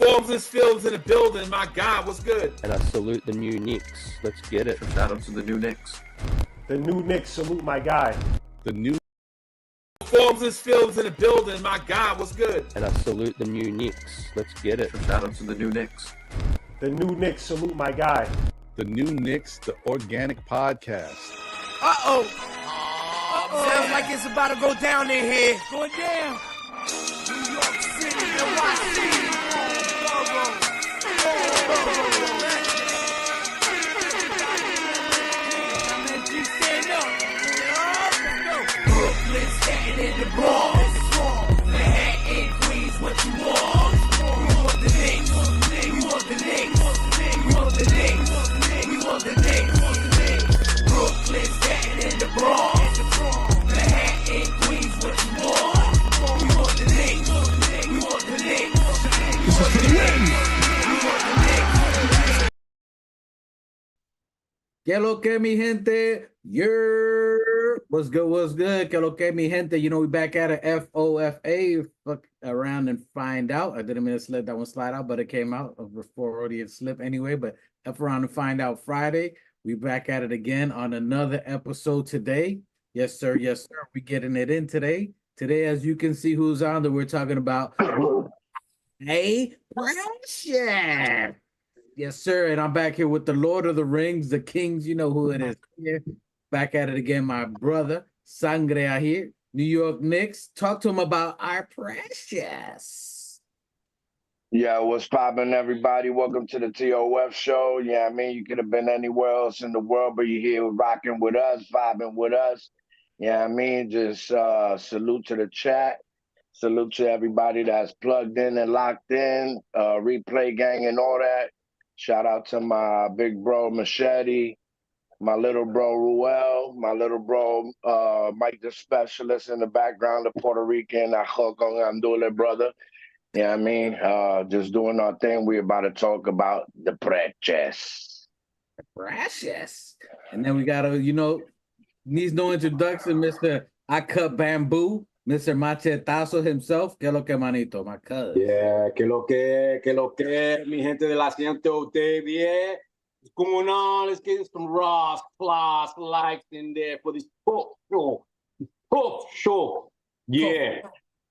Forms and fields in the building. My God, what's good? And I salute the new Knicks. Let's get it. Shout out to the new Knicks. The new Knicks salute my guy. The new Forms and fields in the building. My God, what's good? And I salute the new Knicks. Let's get it. Shout out to the new Knicks. The new Knicks salute my guy. the new Knicks, the organic podcast. Uh-oh. Sounds like it's about to go down in here. Going down. New York City, NYC. Brooklyn, Staten in the Bronx. Manhattan, Queens, what you want? We want the Knicks. We want the Knicks. We want the Knicks. We want the Knicks. Brooklyn, Staten in the Bronx. Manhattan, Queens, what you want? We want the Knicks. We want the Knicks. We want the Knicks. We want the Knicks. Que lo que mi gente, what's good, what's good? Que lo que mi gente, you know we back at it, FOFA, fuck around and find out. I didn't mean to let that one slide out, but it came out before already slip anyway, but F around and find out Friday. We back at it again on another episode today. Yes, sir, we getting it in today. Today, as you can see who's on there, we're talking about Hey Precious. Yes, sir. And I'm back here with the Lord of the Rings, the Kings. You know who it is. Here. Back at it again, my brother, Sangre out here. New York Knicks. Talk to him about our Precious. Yeah, what's poppin', everybody? Welcome to the TOF show. Yeah, I mean, you could have been anywhere else in the world, but you're here rocking with us, vibing with us. Yeah, I mean, just salute to the chat. Salute to everybody that's plugged in and locked in, replay gang and all that. Shout out to my big bro, Machete, my little bro, Ruel, my little bro, Mike the Specialist in the background, the Puerto Rican, Andule brother. Yeah, I mean, just doing our thing. We're about to talk about the Precious. Precious. And then we got needs no introduction, Mr. I Cut Bamboo, Mr. Machetazo himself. Que lo que, manito, my cousin. Yeah, que lo que, mi gente de la siente bien. What's going on? Let's get some Ross plus likes in there for this pop show. Pop show. Yeah.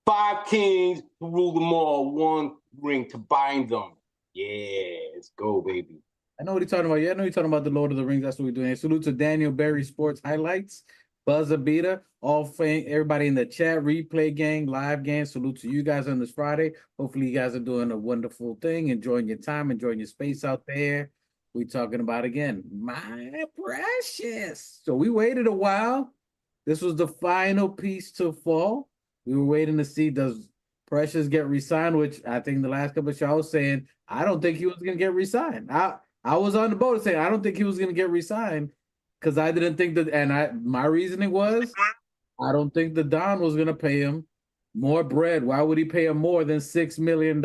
5 kings to rule them all, 1 ring to bind them. Yeah, let's go, baby. I know what he's talking about. Yeah, I know you're talking about the Lord of the Rings. That's what we're doing. Salute to Daniel Berry Sports Highlights, Buzz Abita, everybody in the chat, replay gang, live gang. Salute to you guys on this Friday. Hopefully you guys are doing a wonderful thing, enjoying your time, enjoying your space out there. We're talking about, again, my Precious. So we waited a while. This was the final piece to fall. We were waiting to see, does Precious get re-signed, which I think the last couple of shows saying, I don't think he was going to get re-signed. I was on the boat saying, I don't think he was going to get re-signed because I didn't think that, and my reasoning was, I don't think the Don was going to pay him more bread. Why would he pay him more than $6 million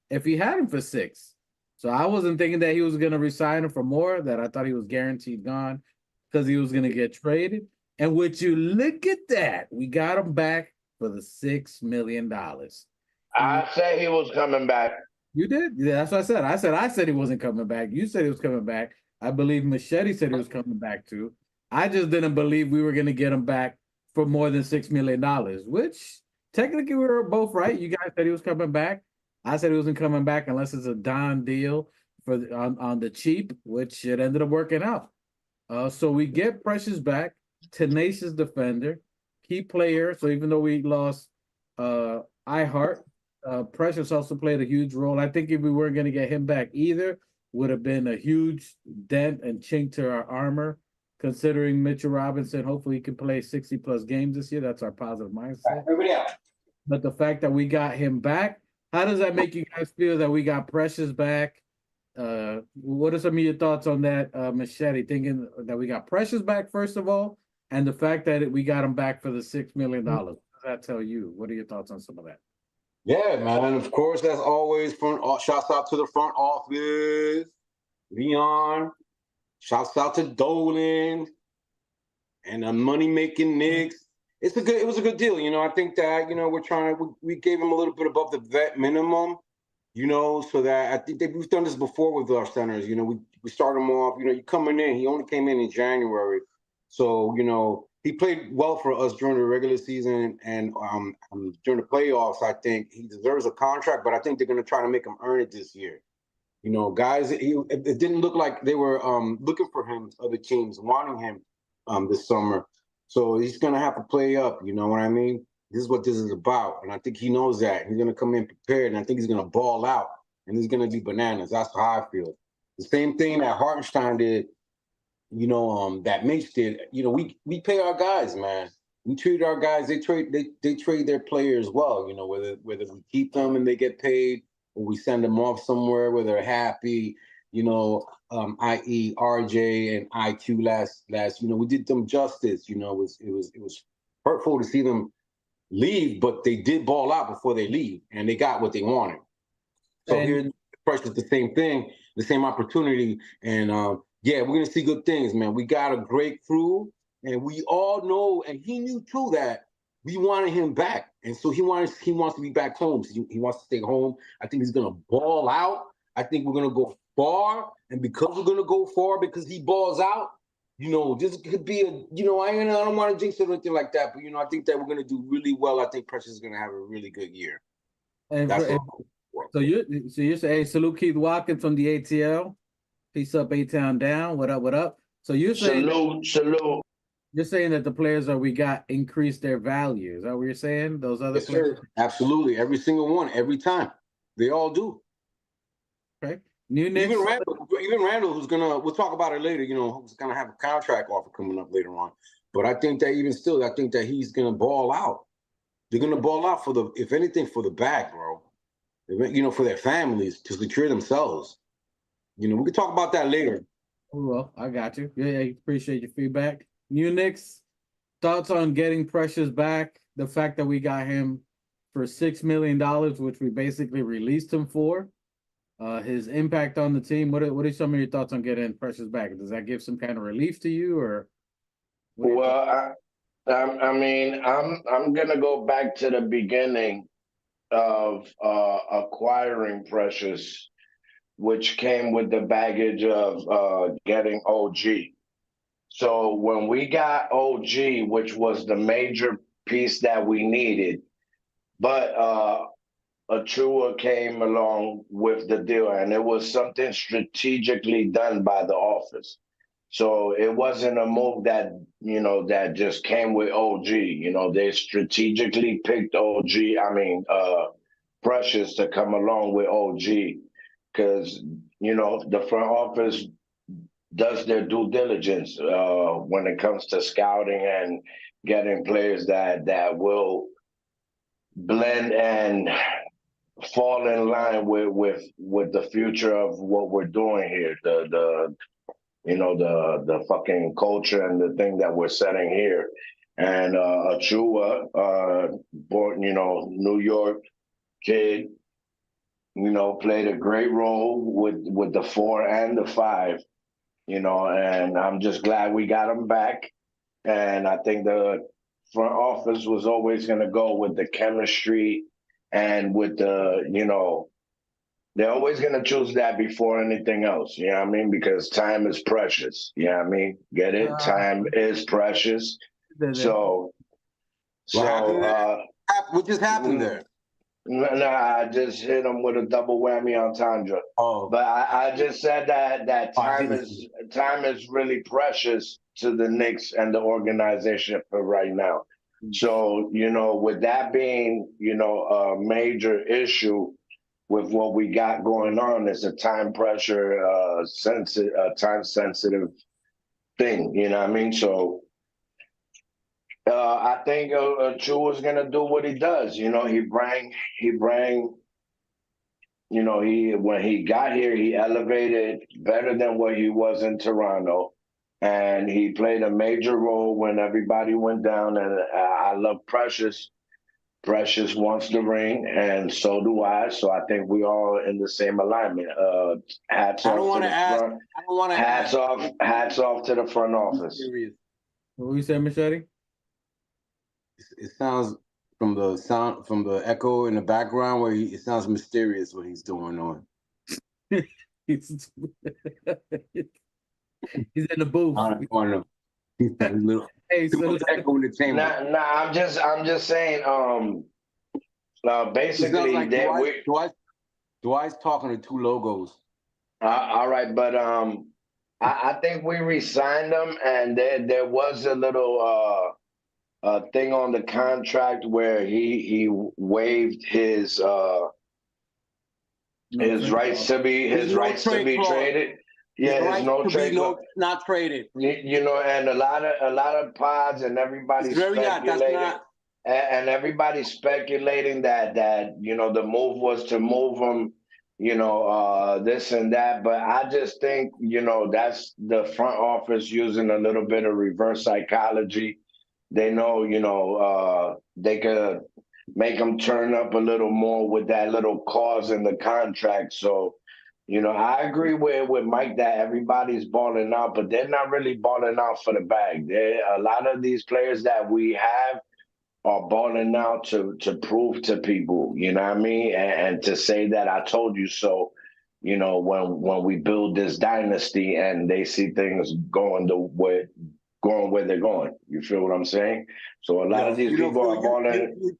if he had him for 6? So I wasn't thinking that he was going to re-sign him for more, that I thought he was guaranteed gone because he was going to get traded. And would you look at that? We got him back for the $6 million. I said he was coming back. You did? Yeah, that's what I said. I said he wasn't coming back. You said he was coming back. I believe Machete said he was coming back too. I just didn't believe we were going to get him back for more than $6 million, which technically we were both right. You guys said he was coming back. I said he wasn't coming back unless it's a Don deal on the cheap, which it ended up working out. So we get Precious back, tenacious defender, key player. So even though we lost iHeart, Precious also played a huge role. I think if we weren't going to get him back either, would have been a huge dent and chink to our armor, considering Mitchell Robinson, hopefully he can play 60-plus games this year. That's our positive mindset. But the fact that we got him back, how does that make you guys feel that we got Precious back? What are some of your thoughts on that, Machete, thinking that we got Precious back, first of all, and the fact that we got him back for the $6 million? What does that tell you? What are your thoughts on some of that? Yeah, man. Of course, as always, shouts out to the front office, Leon. Shouts out to Dolan and the money-making Knicks. It was a good deal. I think that, we gave him a little bit above the vet minimum. You know, so that I think we've done this before with our centers. You know, we start him off. You know, you coming in. He only came in January, so you know he played well for us during the regular season and during the playoffs. I think he deserves a contract, but I think they're going to try to make him earn it this year. You know, guys, it didn't look like they were looking for him. Other teams wanting him this summer, so he's going to have to play up. You know what I mean? This is what this is about, and I think he knows that. He's going to come in prepared, and I think he's going to ball out, and he's going to be bananas. That's how I feel. The same thing that Hartenstein did, you know, that Mitch did. You know, we pay our guys, man. We treat our guys. They trade their players well. You know, whether we keep them and they get paid, or we send them off somewhere where they're happy. You know, i.e. RJ and IQ last. You know, we did them justice. You know, it was hurtful to see them leave, but they did ball out before they leave, and they got what they wanted. So here, Precious, the same thing, the same opportunity, and yeah, we're gonna see good things, man. We got a great crew, and we all know, and he knew too that we wanted him back, and so he wants to be back home. So he wants to stay home. I think he's gonna ball out. I think we're gonna go far, and because we're gonna go far, because he balls out. You know, this could be you know, I don't want to jinx it or anything like that, but, you know, I think that we're going to do really well. I think Precious is going to have a really good year. And so you're saying, salute Keith Watkins from the ATL. Peace up, A-Town down. What up, what up? So you're saying salute. You're saying that the players that we got increased their value. Is that what you're saying? Those other players? Sir. Absolutely. Every single one, every time. They all do. Okay. New Knicks. Even Randall, who's we'll talk about it later, you know, who's gonna have a contract offer coming up later on. But I think that even still, I think that he's gonna ball out. They're gonna ball out if anything, for the bag, bro. You know, for their families to secure themselves. You know, we can talk about that later. Well, I got you. Yeah, I appreciate your feedback. New Knicks, thoughts on getting Precious back? The fact that we got him for $6 million, which we basically released him for. His impact on the team. What are some of your thoughts on getting Precious back? Does that give some kind of relief to you, or? Well, I mean, I'm gonna go back to the beginning of acquiring Precious, which came with the baggage of getting OG. So when we got OG, which was the major piece that we needed, but Achua came along with the deal, and it was something strategically done by the office. So it wasn't a move that, you know, that just came with OG. You know, they strategically picked Precious to come along with OG, because, you know, the front office does their due diligence when it comes to scouting and getting players that will blend and fall in line with the future of what we're doing here, the fucking culture and the thing that we're setting here. And Achua, born, you know, New York kid, you know, played a great role with the 4 and the 5, you know, and I'm just glad we got him back. And I think the front office was always going to go with the chemistry and with the, you know, they're always going to choose that before anything else. You know what I mean? Because time is precious. You know what I mean? Get it? Time is precious. So what just happened there? Nah, I just hit him with a double whammy on Tandra. Oh, but I just said that time is really precious to the Knicks and the organization for right now. So, you know, with that being, you know, a major issue with what we got going on, is a time pressure, time sensitive thing. You know what I mean? So I think Chua's gonna do what he does. You know, he bring. You know, when he got here, he elevated better than what he was in Toronto. And he played a major role when everybody went down. And I love Precious. Precious wants the ring, and so do I. So I think we all in the same alignment. Hats off to the front office. What we say, Machete? It sounds the sound, from the echo in the background, where it sounds mysterious what he's doing on. He's in the booth. I don't know. Hey, Too much echo in the chamber. I'm just saying. It sounds Basically, like Dwight's talking to two logos. all right, but I think we re-signed him, and there was a little thing on the contract where he waived his rights to be traded. Yeah, his no trade clause. Not traded. You know, and a lot of pods and everybody's speculating. And everybody's speculating that you know the move was to move him, you know, this and that. But I just think, you know, that's the front office using a little bit of reverse psychology. They know, you know, they could make him turn up a little more with that little clause in the contract. So, you know, I agree with Mike that everybody's balling out, but they're not really balling out for the bag. A lot of these players that we have are balling out to prove to people, you know what I mean? And to say that I told you so, you know, when we build this dynasty and they see things going where they're going. You feel what I'm saying? So a lot of these people are balling.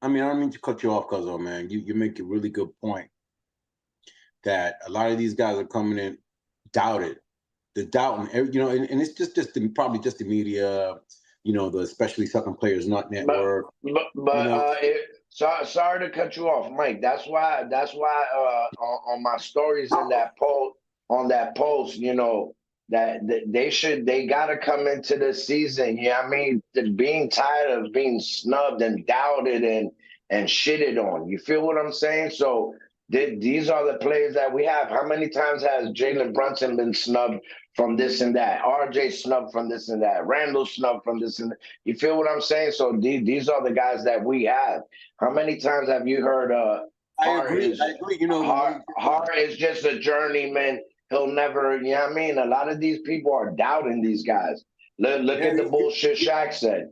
I mean, I don't mean to cut you off, Cuzzo, man. You make a really good point that a lot of these guys are coming in doubted. The doubt, and you know, and it's just probably just the media, you know, the especially Southern Players Not Network. But you know. Sorry to cut you off, Mike. That's why on my stories in that post, you know, that they gotta come into the season. Yeah, I mean, being tired of being snubbed and doubted and shitted on. You feel what I'm saying? So these are the players that we have. How many times has Jalen Brunson been snubbed from this and that? RJ snubbed from this and that. Randall snubbed from this and that. You feel what I'm saying? So these are the guys that we have. How many times have you heard I agree. You know, Hart is just a journeyman. He'll never, you know what I mean? A lot of these people are doubting these guys. Look at the bullshit Shaq said.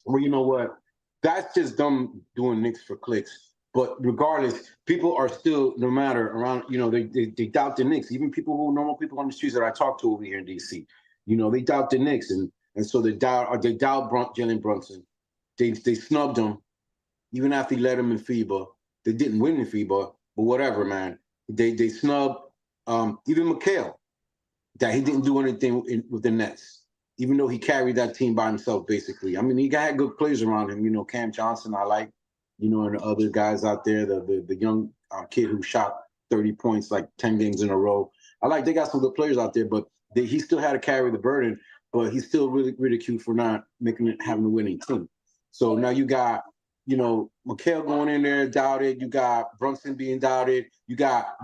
Well, you know what? That's just them doing Knicks for clicks. But regardless, people are still, no matter around, you know, they doubt the Knicks. Even normal people on the streets that I talk to over here in DC, you know, they doubt the Knicks, and so they doubt Jalen Brunson. They snubbed him, even after he led them in FIBA. They didn't win in FIBA, but whatever, man. They snubbed even McHale, that he didn't do anything with the Nets, even though he carried that team by himself, basically. I mean, he had good players around him. You know, Cam Johnson, I like. You know, and the other guys out there, the young kid who shot 30 points like 10 games in a row. They got some good players out there, but he still had to carry the burden, but he's still really ridiculed for not having a winning team. So now you got, you know, McHale going in there, doubted. You got Brunson being doubted. You got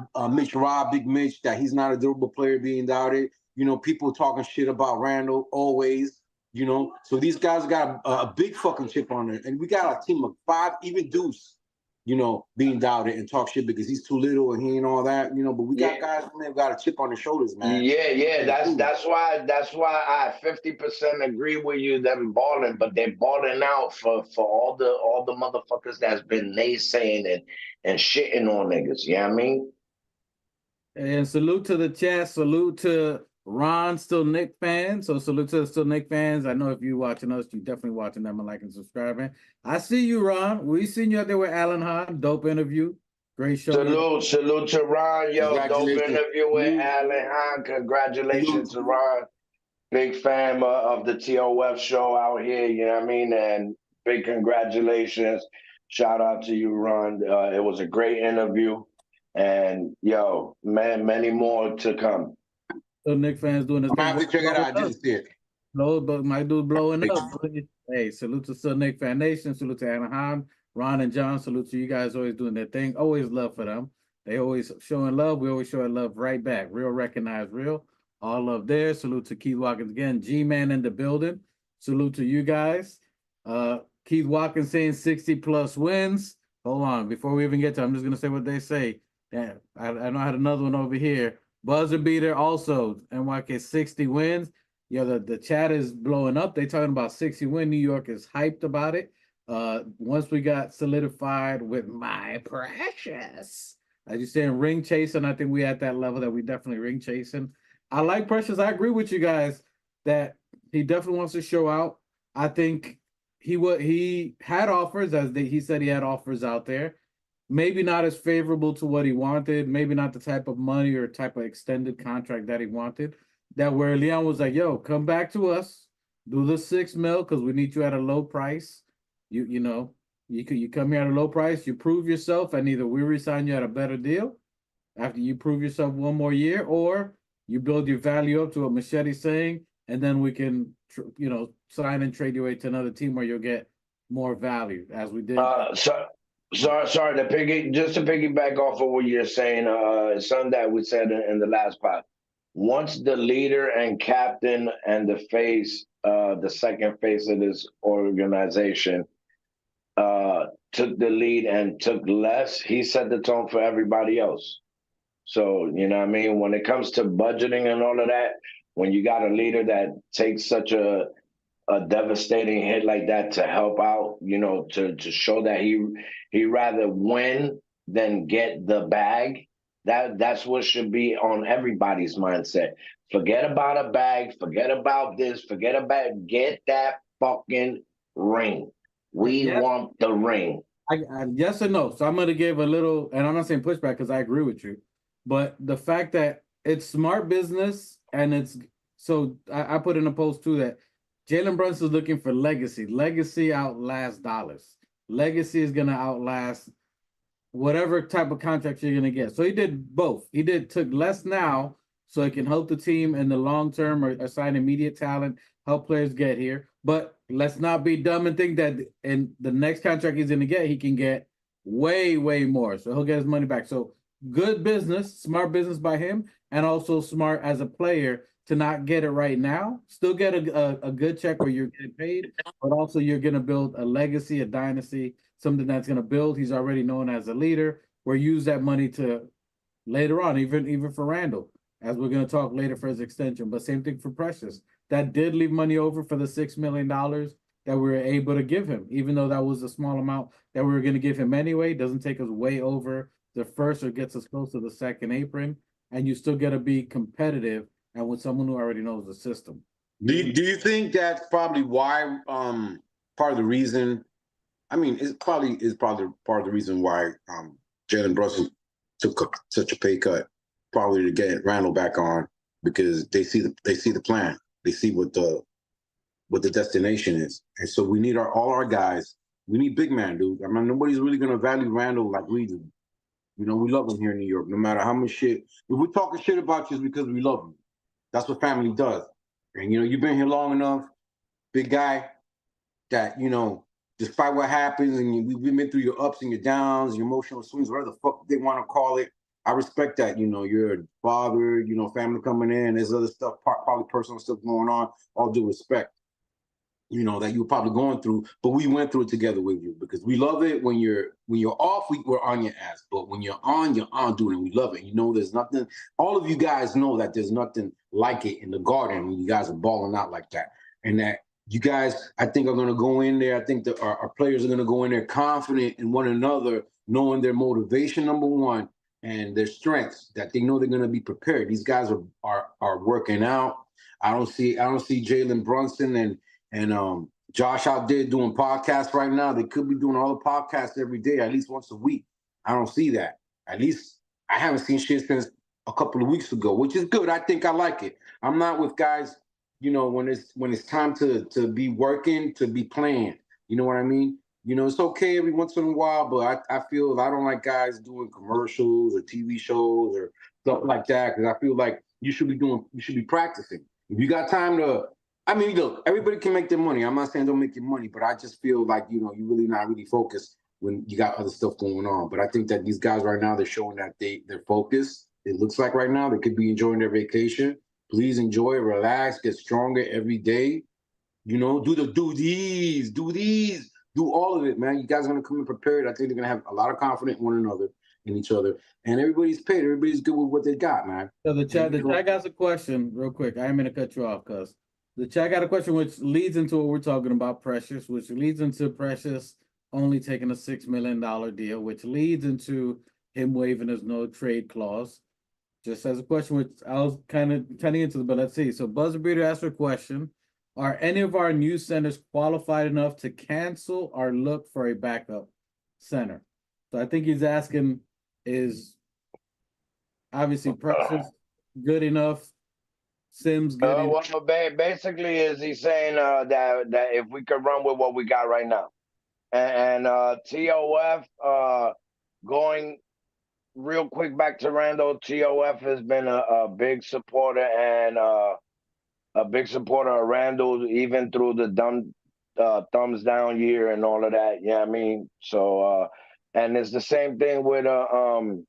Big Mitch, that he's not a durable player, being doubted. You know, people talking shit about Randall always. You know, so these guys got a big fucking chip on there. And we got a team of 5, even Deuce, you know, being doubted and talk shit because he's too little and he ain't all that, you know. But we got guys who got a chip on their shoulders, man. Yeah. That's why I 50% agree with you, them balling, but they're balling out for all the motherfuckers that's been naysaying and shitting on niggas. You know what I mean? And salute to the chat. Salute to Ron, still Knicks fan. So salute to the still Knicks fans. I know if you're watching us, you're definitely watching them and liking and subscribing. I see you, Ron. We seen you out there with Alan Hahn. Dope interview. Great show. Salute to Ron. Yo, dope interview with Alan Hahn. Congratulations to Ron. Big fan of the TOF show out here, you know what I mean? And big congratulations. Shout out to you, Ron. It was a great interview. And yo, man, many more to come. So Knicks fans doing this. I'm gonna have to check it out. I didn't see it. No, but my dude blowing up. Hey, salute to Still Knicks Fan Nation. Salute to Anaheim, Ron and John. Salute to you guys always doing their thing. Always love for them. They always showing love. We always showing love right back. Real recognize real. All love there. Salute to Keith Watkins again. G-Man in the building. Salute to you guys. Keith Watkins saying 60 plus wins. Hold on. Before we even get to it, I'm just gonna say what they say. Damn, I know I had another one over here. Buzzer beater also, NYK 60 wins. Yeah, the chat is blowing up. They talking about 60 win. New York is hyped about it. Once we got solidified with my Precious, as you saying, ring chasing, I think we at that level that we definitely ring chasing. I like Precious. I agree with you guys that he definitely wants to show out. I think he had offers, he said he had offers out there. Maybe not as favorable to what he wanted, maybe not the type of money or type of extended contract that he wanted. That where Leon was like, yo, come back to us, do the 6 mil because we need you at a low price. You know, you come here at a low price, you prove yourself, and either we resign you at a better deal after you prove yourself one more year, or you build your value up to what Machete's saying, and then we can, sign and trade you away to another team where you'll get more value, as we did. Sorry to piggyback off of what you're saying. Something that we said in the last part. Once the leader and captain and the second face of this organization, took the lead and took less, he set the tone for everybody else. So, you know what I mean? When it comes to budgeting and all of that, when you got a leader that takes such a devastating hit like that to help out, to show that he rather win than get the bag, that's what should be on everybody's mindset. Forget about a bag, forget about this, get that fucking ring. We want the ring. I yes or no. So I'm going to give a little, and I'm not saying pushback because I agree with you, but the fact that it's smart business and I put in a post too that Jalen Brunson's looking for legacy. Legacy outlasts dollars. Legacy is going to outlast whatever type of contract you're going to get. So he did both. He took less now so it can help the team in the long term or assign immediate talent, help players get here. But let's not be dumb and think that in the next contract he's going to get, he can get way, way more. So he'll get his money back. So good business, smart business by him, and also smart as a player to not get it right now. Still get a good check where you're getting paid, but also you're going to build a legacy, a dynasty, something that's going to build. He's already known as a leader. Or use that money to later on, even for Randall, as we're going to talk later for his extension. But same thing for Precious. That did leave money over for the $6 million that we were able to give him, even though that was a small amount that we were going to give him anyway. It doesn't take us way over the first or gets us close to the second apron, and you still got to be competitive and with someone who already knows the system. Do you think that's probably why part of the reason? I mean, it's probably part of the reason why Jalen Brunson took such a pay cut, probably to get Randall back on, because they see the plan. They see what the destination is, and so we need all our guys. We need big man, dude. I mean, nobody's really gonna value Randall like we do. We love him here in New York. No matter how much shit, if we're talking shit about you, it's because we love you. That's what family does. And you've been here long enough, big guy, that despite what happens, and we've been through your ups and your downs, your emotional swings, whatever the fuck they want to call it. I respect that. You're a father, family coming in, there's other stuff, probably personal stuff going on, all due respect, that you're probably going through, but we went through it together with you because we love it. When you're off, we're on your ass, but when you're on, dude, and we love it. There's nothing, all of you guys know that there's nothing like it in the garden when you guys are balling out like that. And that you guys, I think, are going to go in there. I think that our players are going to go in there confident in one another, knowing their motivation, number one, and their strengths, that they know they're going to be prepared. These guys are working out. I don't see Jalen Brunson and Josh out there doing podcasts right now. They could be doing all the podcasts every day, at least once a week. I don't see that. At least I haven't seen shit since a couple of weeks ago, which is good. I think I like it. I'm not with guys, when it's time to be working, to be playing. You know what I mean? It's okay every once in a while, but I feel I don't like guys doing commercials or TV shows or stuff like that, because I feel like you should be practicing. If you got time to, look, everybody can make their money. I'm not saying don't make your money, but I just feel like, you're really not really focused when you got other stuff going on. But I think that these guys right now, they're showing that they're focused. It looks like right now they could be enjoying their vacation. Please enjoy it, relax, get stronger every day. Do these, do all of it, man. You guys are going to come in prepared. I think they're going to have a lot of confidence in one another, in each other. And everybody's paid. Everybody's good with what they got, man. So the chat got a question real quick. I am going to cut you off, cuz. The chat got a question which leads into what we're talking about, Precious, which leads into Precious only taking a $6 million deal, which leads into him waiving his no trade clause. Just as a question, which I was kind of turning into, but let's see. So Buzzer Beater asked a question. Are any of our new centers qualified enough to cancel or look for a backup center? So I think he's asking, is obviously Precious good enough? Sims good enough? Well, basically, is he saying that if we could run with what we got right now, and TOF going real quick back to Randall. TOF has been a big supporter and a big supporter of Randall, even through the thumbs down year and all of that. Yeah, I mean, so and it's the same thing with our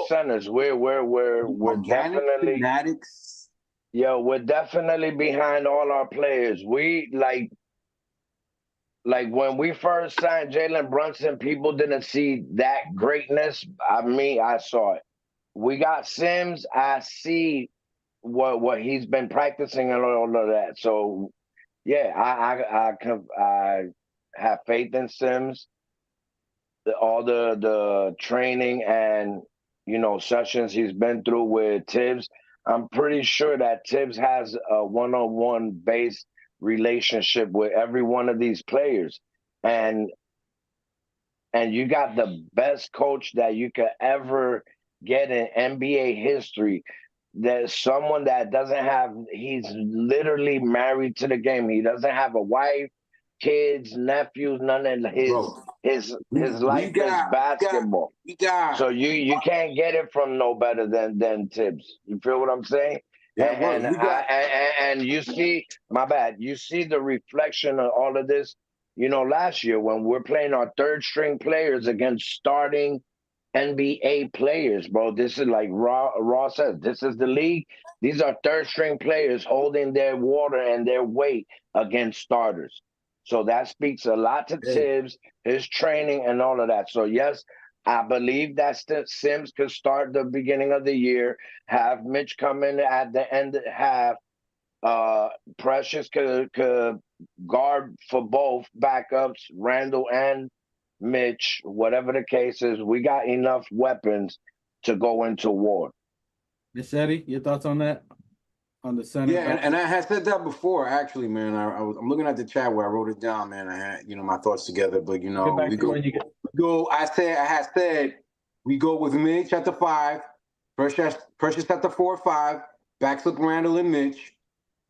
centers. We're definitely fanatics. yeah, we're definitely behind all our players. We like when we first signed Jalen Brunson, people didn't see that greatness. I saw it. We got Sims. I see what he's been practicing and all of that. So yeah, I have faith in Sims. All the training and sessions he's been through with Tibbs. I'm pretty sure that Tibbs has a one-on-one based relationship with every one of these players, and you got the best coach that you could ever get in NBA history. There's someone that he's literally married to the game. He doesn't have a wife, kids, nephews, none of his life is basketball. So you can't get it from no better than Tibbs. You feel what I'm saying? And you see, my bad. You see the reflection of all of this. Last year when we're playing our third string players against starting NBA players, bro. This is like Raw says. This is the league. These are third string players holding their water and their weight against starters. So that speaks a lot to Tibbs, his training, and all of that. So yes, I believe that Sims could start the beginning of the year, have Mitch come in at the end half. Precious could guard for both backups, Randall and Mitch, whatever the case is. We got enough weapons to go into war. Machete, your thoughts on that? On the center? Yeah, and I had said that before, actually, man. I'm looking at the chat where I wrote it down, man. I had, my thoughts together, but we go. I had said we go with Mitch at the 5, Precious at the 4 or 5, backs up Randall and Mitch.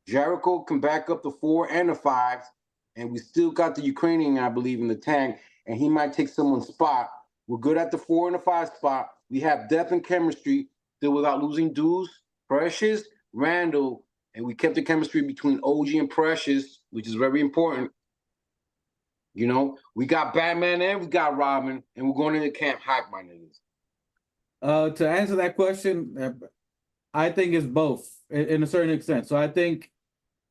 Jericho can back up the 4 and the 5, and we still got the Ukrainian, I believe, in the tank, and he might take someone's spot. We're good at the 4 and the 5 spot. We have depth and chemistry still without losing Deuce, Precious, Randall, and we kept the chemistry between OG and Precious, which is very important. We got Batman and we got Robin, and we're going into camp hype, my niggas. To answer that question, I think it's both in a certain extent. So I think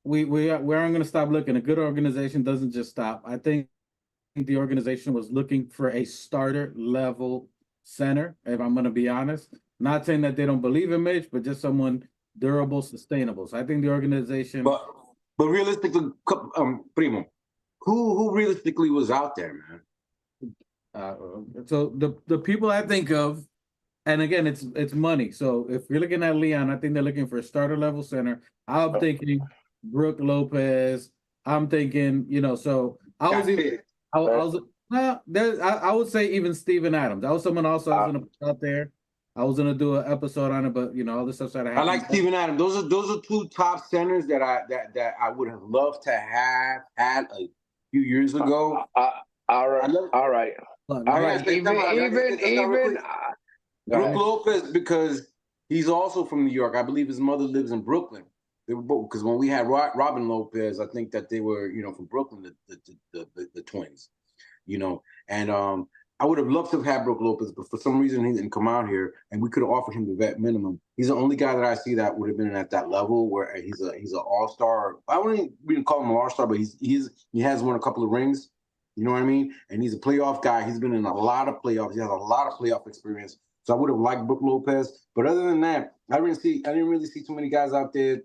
we aren't going to stop looking. A good organization doesn't just stop. I think the organization was looking for a starter level center, if I'm going to be honest. Not saying that they don't believe in Mitch, but just someone durable, sustainable. So I think the organization. But realistically, Primo, who realistically was out there, man? So the people I think of, and again, it's money. So if you're looking at Leon, I think they're looking for a starter level center. I'm thinking Brooke Lopez. I'm thinking, so I would say even Steven Adams. That was someone also I was gonna put out there. I was gonna do an episode on it, but all this stuff that I like Steven Adams. Those are two top centers that I would have loved to have had a few years ago. All right. Even Brooke Lopez, because he's also from New York. I believe his mother lives in Brooklyn. They were both, because when we had Robin Lopez, I think that they were from Brooklyn, the twins. And I would have loved to have had Brooke Lopez, but for some reason he didn't come out here, and we could have offered him the vet minimum. He's the only guy that I see that would have been at that level where he's an all-star. I wouldn't even call him an all-star, but he has won a couple of rings. You know what I mean? And he's a playoff guy. He's been in a lot of playoffs. He has a lot of playoff experience. So I would have liked Brooke Lopez, but other than that, I didn't really see too many guys out there.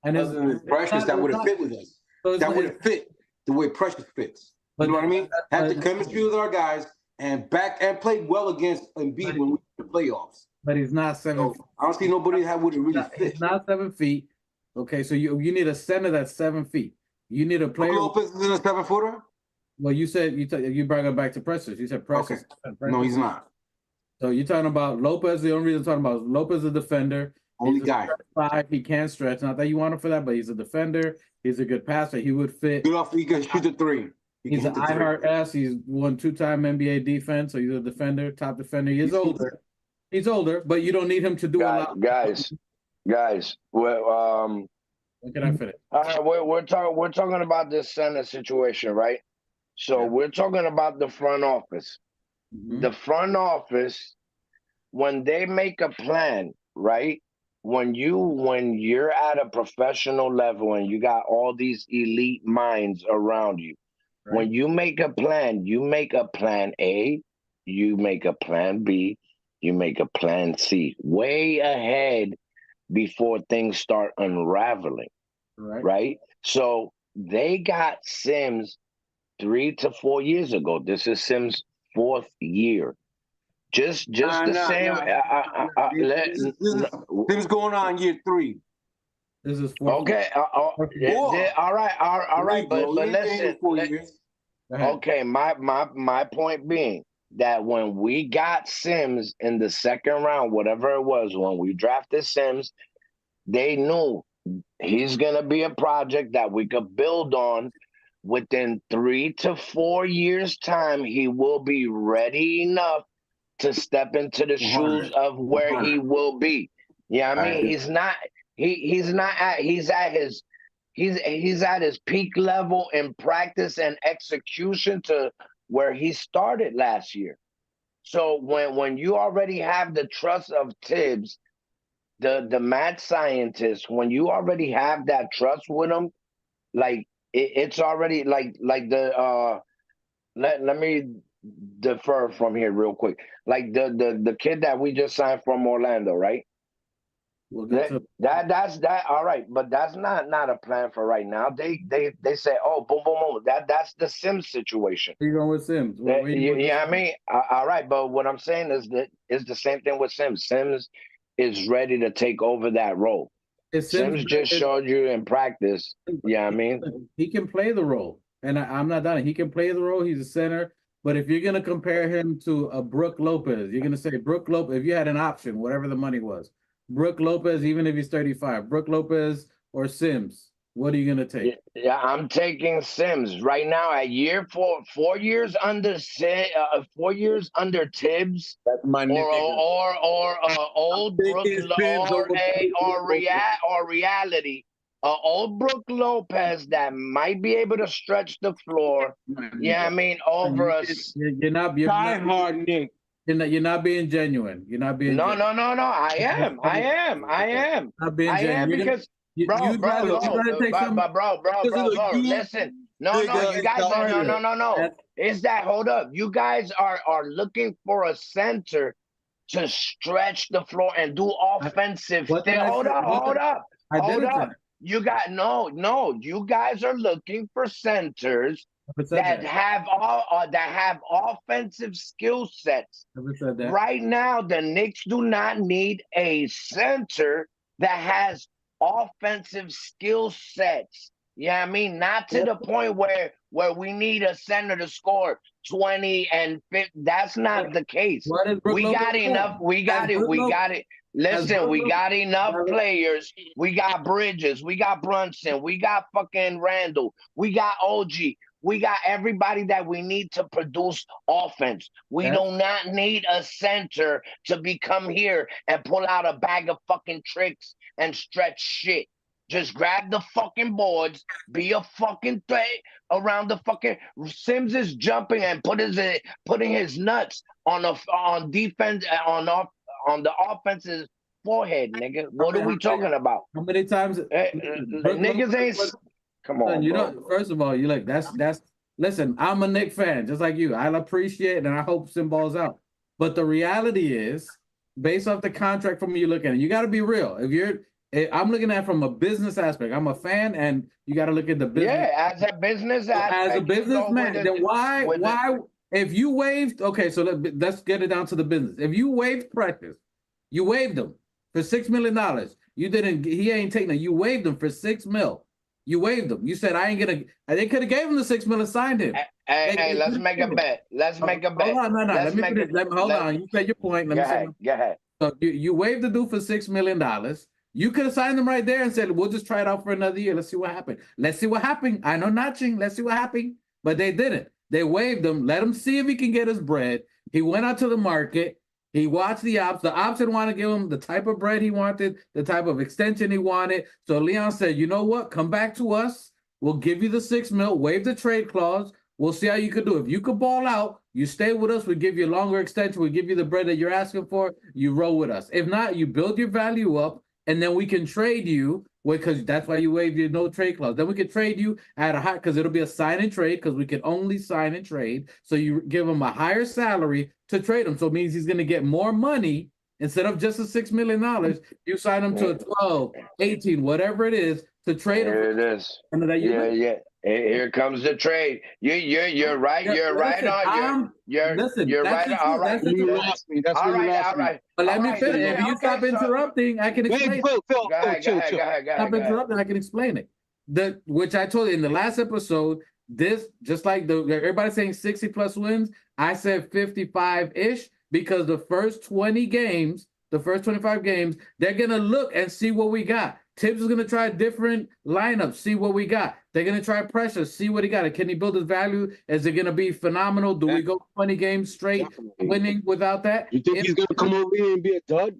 And other than Precious that would have fit with us. That would have fit the way Precious fits. You know what I mean? Had the chemistry with our guys and played well against Embiid when we were in the playoffs. But he's not 7 feet. I don't see nobody that would really fit. He's not 7 feet. Okay, so you need a center that's 7 feet. You need a player. Lopez is in a 7-footer? Well, you said you brought him back to Precious. You said Precious. Okay. No, he's not. So you're talking about Lopez. The only reason I'm talking about is Lopez is a defender. Only guy. 5. He can stretch. Not that you want him for that, but he's a defender. He's a good passer. He would fit. Good off. He can shoot the 3. He's an iHeart. He's won 2-time NBA defense, so he's a defender, top defender. He's older. He's older, but you don't need him to do a lot. Guys. Well, when can I finish? All right, we're talking about this center situation, right? So we're talking about the front office. Mm-hmm. The front office, when they make a plan, right? When you're at a professional level and you got all these elite minds around you, right. When you make a plan A, you make a plan B, you make a plan C, way ahead before things start unraveling, right? So they got Sims 3 to 4 years ago. This is Sims' 4th year. Just the same. Sims going on year 3. This is 4. Okay. All right. But listen. Okay. My point being that when we got Sims in the second round, whatever it was, when we drafted Sims, they knew he's gonna be a project that we could build on. Within 3 to 4 years' time, he will be ready enough to step into the shoes of where he will be. Yeah, I mean, he's at his peak level in practice and execution to where he started last year. So when you already have the trust of Tibbs, the mad scientist, when you already have that trust with him, like it's already like the let me defer from here real quick. Like the kid that we just signed from Orlando, right? Well, that's all right, but that's not a plan for right now. They say, oh, boom, boom, boom. That's the Sims situation. Where you going with Sims? I mean, all right, but what I'm saying is that it's the same thing with Sims. Sims is ready to take over that role. Sims just showed you in practice. Yeah, I mean, he can play the role, and I'm not done. He can play the role. He's a center. But if you're gonna compare him to a Brook Lopez, you're gonna say Brook Lopez. If you had an option, whatever the money was, Brook Lopez, even if he's 35, Brook Lopez or Sims, what are you gonna take? Yeah, I'm taking Sims right now at year 4 years under 4 years under Tibbs. That's my or old Brook or reality. Old Brook Lopez that might be able to stretch the floor. Yeah, I mean, over us. You're not hard, Nick. You're not being genuine. You're not being. No. I am. Not being genuine. Because bro. Listen. No. You guys. No. Is that hold up? You guys are looking for a center to stretch the floor and do offensive things. Hold up. You got no. You guys are looking for centers that have offensive skill sets. Right now, the Knicks do not need a center that has offensive skill sets. Yeah, I mean, not to the point where we need a center to score 20 and 50. That's not the case. We got enough. We got it. Listen, we got enough players. We got Bridges. We got Brunson. We got fucking Randall. We got OG. We got everybody that we need to produce offense. We do not need a center to come here and pull out a bag of fucking tricks and stretch shit. Just grab the fucking boards, be a fucking threat around the fucking. Sims is jumping and putting his nuts on defense on the offense's forehead, nigga. What are we talking about? How many times niggas ain't? Come on, you know. First of all, you look. That's. Listen, I'm a Knicks fan, just like you. I'll appreciate it, and I hope Sim balls out. But the reality is, based off the contract from you looking at it, you got to be real. I'm looking at it from a business aspect. I'm a fan, and you got to look at the business. Yeah, as a business As a aspect, you go businessman, with then it- why with it. if you waived? Okay, so let's get it down to the business. If you waived Precious, you waived him for $6 million. You didn't. He ain't taking it. You waived him for $6 million. You waived him. You said I ain't gonna. They could have gave him the $6 million and signed him. Hey, let's make a bet. Let's make a bet. Hold on, no. Let's Let me make finish. Hold let's- on. You said your point. Let Go me say. ahead. Go ahead. So you waived the dude for $6 million. You could have signed him right there and said, "We'll just try it out for another year. Let's see what happened. Let's see what happened." I know notching. Let's see what happened. But they didn't. They waived him. Let him see if he can get his bread. He went out to the market. He watched the ops. The ops didn't want to give him the type of bread he wanted, the type of extension he wanted. So Leon said, "You know what? Come back to us. We'll give you the $6 million. Waive the trade clause. We'll see how you could do. If you could ball out, you stay with us. We give you a longer extension. We give you the bread that you're asking for. You roll with us. If not, you build your value up, and then we can trade you because that's why you waive your no trade clause. Then we can trade you at a high because it'll be a sign and trade because we can only sign and trade. So you give him a higher salary to trade him. So it means he's going to get more money instead of just a $6 million. You sign him to a 12, 18, whatever it is to trade him. Here it is. And that Yeah. Here comes the trade. You're right. You're right on. You're right. All right. You lost me. That's All where you right. lost All me. right. But let All me right, finish. yeah, If you stop okay, so- interrupting, I can explain. Phil, Go ahead. chill. Go ahead. Stop interrupting, I can explain it. Which I told you in the last episode, this just like everybody's saying 60 plus wins, I said 55-ish because the first 20 games, the first 25 games, they're gonna look and see what we got. Tibbs is gonna try different lineups, see what we got. They're gonna try pressure, see what he got. Can he build his value? Is it gonna be phenomenal? Do we go 20 games straight Definitely. winning without that? You think he's gonna come over here and be a dud?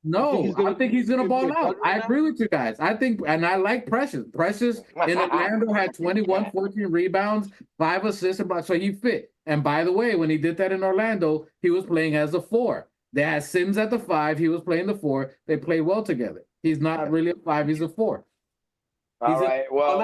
No, I think he's gonna ball out. I agree with you guys. I think, and I like Precious. Precious in Orlando had 21, 14 rebounds, 5 assists, and so he fit. And by the way, when he did that in Orlando, he was playing as a 4. They had Sims at the 5. He was playing the 4. They played well together. He's not really a 5. He's a 4. All right. Well,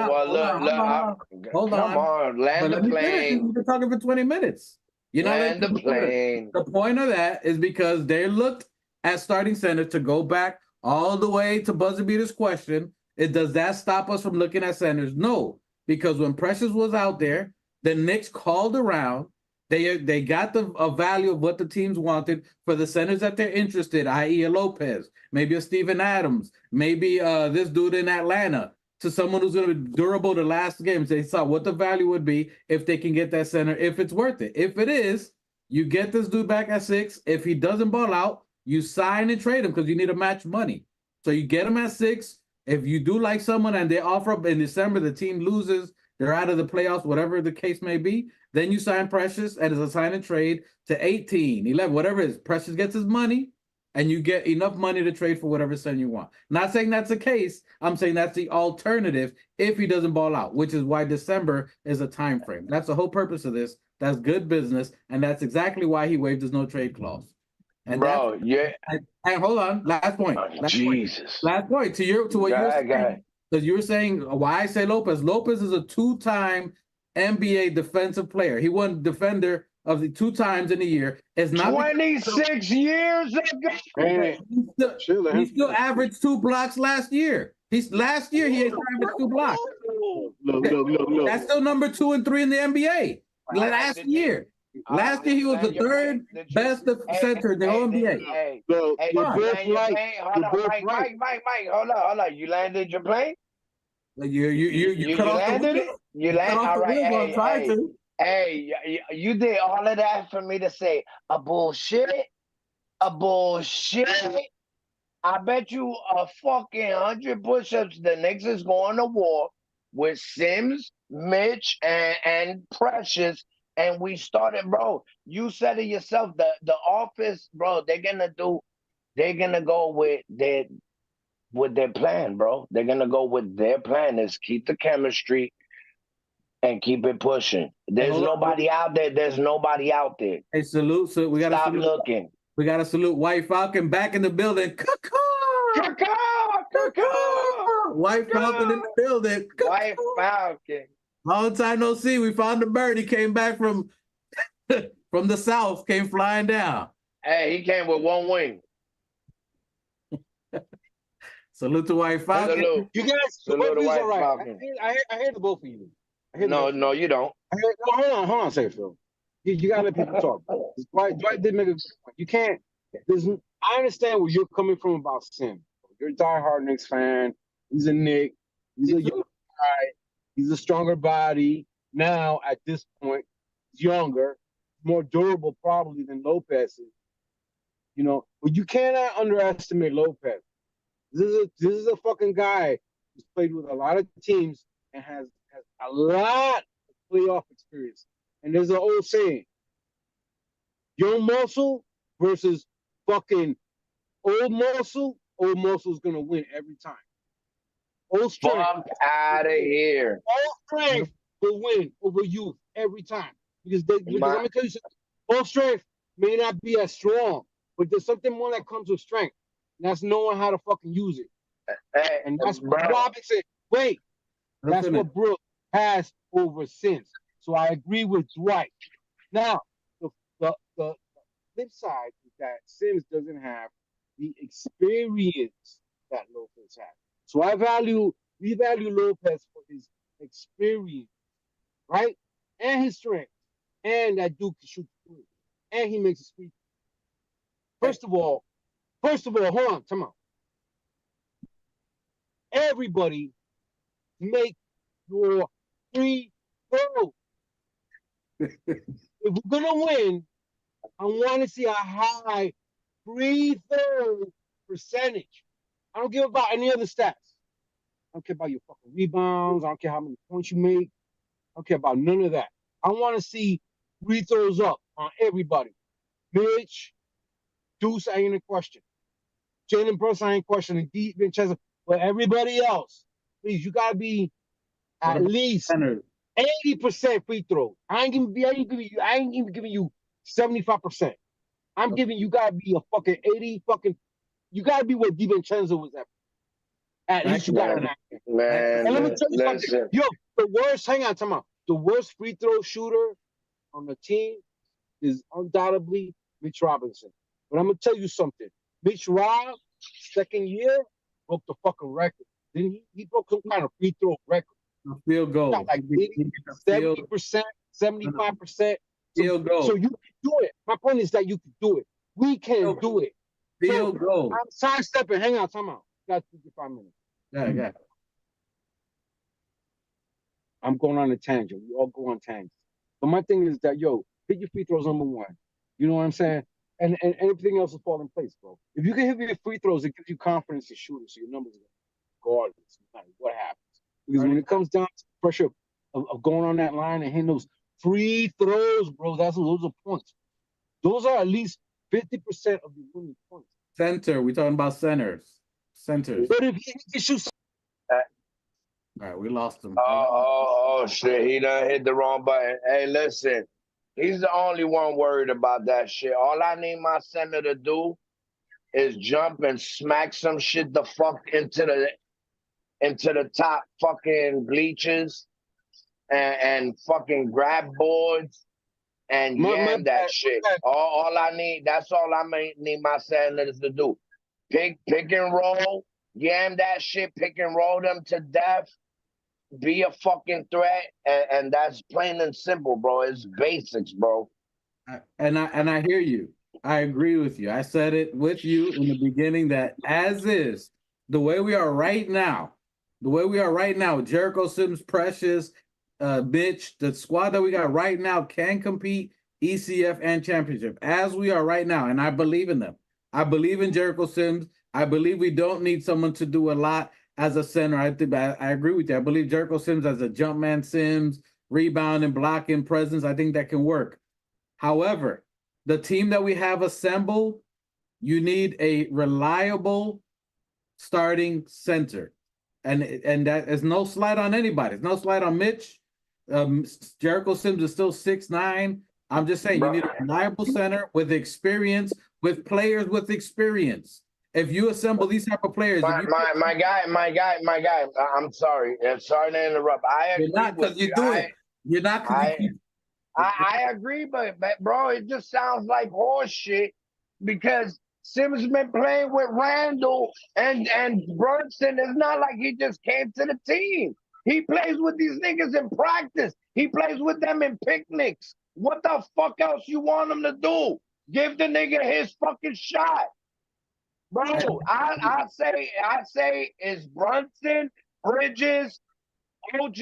Hold come on. Land the plane. We've been talking for 20 minutes. You know, Land the plane. the point of that is because they looked at starting center to go back all the way to Buzzer Beater's question. Does that stop us from looking at centers? No, because when Precious was out there, the Knicks called around. They got a value of what the teams wanted for the centers that they're interested, i.e. a Lopez, maybe a Steven Adams, maybe this dude in Atlanta, to someone who's going to be durable the last games. They saw what the value would be if they can get that center, if it's worth it. If it is, you get this dude back at 6. If he doesn't ball out, you sign and trade him because you need to match money. So you get him at 6. If you do like someone and they offer up in December, the team loses, they're out of the playoffs, whatever the case may be, then you sign Precious and it's a sign and trade to 18, 11, whatever it is. Precious gets his money and you get enough money to trade for whatever center you want. Not saying that's the case. I'm saying that's the alternative if he doesn't ball out, which is why December is a time frame. That's the whole purpose of this. That's good business. And that's exactly why he waived his no trade clause. And Bro, yeah. And hold on, last point. Jesus. Last point to what you were saying. Because you were saying why I say Lopez. Lopez is a 2-time NBA defensive player. He won defender of the 2 times in a year. It's not 26 years ago. Hey, he still averaged 2 blocks last year. Last year he averaged 2 blocks. Look. That's still number 2 and 3 in the NBA. Last year. Last year he was the 3rd best center in the whole NBA. Hey, You're you both land your right. plane? You're both right. Mike, hold on. You landed your plane? You cut off landed the it? You landed all right. Hey, you did all of that for me to say a bullshit. I bet you a fucking 100 push-ups the Knicks is going to war with Sims, Mitch, and Precious. And we started, bro. You said it yourself. The office, bro. They're gonna go with their plan, bro. They're gonna go with their plan is keep the chemistry and keep it pushing. There's nobody out there. Hey, salute. So we gotta stop looking. We gotta salute White Falcon back in the building. Caw-caw! White Falcon in the building. White Falcon. Long time no see. We found the bird. He came back from the south, came flying down. Hey, he came with one wing. Salute to White Falcon. Salute. You guys, the Salute both to of you White are right. Falcon. I hear the both of you. I hear the both No, of you. no, you don't. No, hold on a second, Phil. You gotta let people talk. Dwight did make a good point. You can't. I understand where you're coming from about Sim. You're a diehard Knicks fan. He's a Knick. He's a young guy. He's a stronger body. Now, at this point, he's younger, more durable probably than Lopez is. You know, but you cannot underestimate Lopez. This is a fucking guy who's played with a lot of teams and has a lot of playoff experience. And there's an old saying: young muscle versus fucking old muscle. Old muscle's gonna win every time. Old strength. Fuck out of here. Old strength will win over youth every time. Because I'm gonna tell you something. Old strength may not be as strong, but there's something more that comes with strength. And that's knowing how to fucking use it. Hey, And that's what bro. Robinson. Wait, that's what Brooks has over Sims. So I agree with Dwight. Now, the flip side is that Sims doesn't have the experience that Lopez has. So we value Lopez for his experience, right? And his strength. And that dude can shoot the three. And he makes a free. First of all, hold on, come on. Everybody make your free throw. If we're gonna win, I want to see a high free throw percentage. I don't give about any other stats. I don't care about your fucking rebounds. I don't care how many points you make. I don't care about none of that. I want to see free throws up on everybody. Mitch, Deuce, I ain't a question. Jalen Brunson, I ain't questioning. D. Vincenzo, but everybody else, please, you gotta be at least 80% free throws. I ain't even giving you 75%. I'm giving you gotta be a fucking 80 fucking. You gotta be what DiVincenzo was at. At least you gotta. Man, and let me tell you something. Yo, the worst. Hang on, time out. The worst free throw shooter on the team is undoubtedly Mitch Robinson. But I'm gonna tell you something. Mitch Rob, second year, broke the fucking record. Then he broke some kind of free throw record. Field goal. Like 70%, 75%. Field goal. So you can do it. My point is that you can do it. We can do it. Field goal. I'm sidestepping. Hang on, time out. Got 55 minutes. Yeah. I'm going on a tangent. We all go on tangents. But my thing is that, yo, hit your free throws number one. You know what I'm saying? And everything else will fall in place, bro. If you can hit your free throws, it gives you confidence in shooting, so your numbers are regardless of what happens. Because when it comes down to the pressure of going on that line and hitting those free throws, bro, those are points. Those are at least 50% of the winning points. Center. We're talking about centers. Centers. But if he can shoot. All right, we lost him. Oh, shit. He done hit the wrong button. Hey, listen. He's the only one worried about that shit. All I need my center to do is jump and smack some shit the fuck into the top fucking bleachers and fucking grab boards and yam that shit. All I need, that's all I need my centers to do. Pick and roll, yam that shit, pick and roll them to death. Be a fucking threat, and that's plain and simple, bro. It's basics, bro. And I hear you. I agree with you. I said it with you in the beginning that as is, the way we are right now, Jericho Sims, Precious, Mitch, the squad that we got right now can compete ECF and championship as we are right now, and I believe in them. I believe in Jericho Sims. I believe we don't need someone to do a lot as a center. I agree with you. I believe Jericho Sims as a jump man Sims, rebound and blocking presence, I think that can work. However, the team that we have assembled, you need a reliable starting center. And that is no slight on anybody. It's no slight on Mitch. Jericho Sims is still 6'9". I'm just saying, you need a reliable center with experience, with players with experience. If you assemble these type of players, my guy, I'm sorry. Sorry to interrupt. I agree. You're not, because you do it. You're not. I agree, but bro, it just sounds like horse shit because Sims been playing with Randall and Brunson. It's not like he just came to the team. He plays with these niggas in practice. He plays with them in picnics. What the fuck else you want him to do? Give the nigga his fucking shot. Bro, I say it's Brunson, Bridges, OG,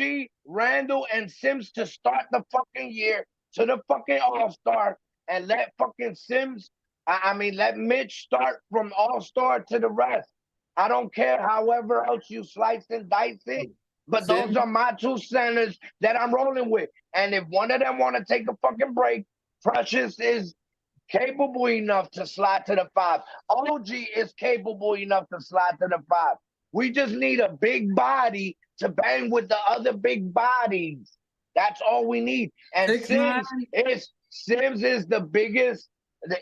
Randall, and Sims to start the fucking year to the fucking All-Star and let fucking Sims, let Mitch start from All-Star to the rest. I don't care however else you slice and dice it, but those are my two centers that I'm rolling with. And if one of them want to take a fucking break, Precious is capable enough to slide to the 5. OG is capable enough to slide to the 5. We just need a big body to bang with the other big bodies. That's all we need. And Sims is the biggest,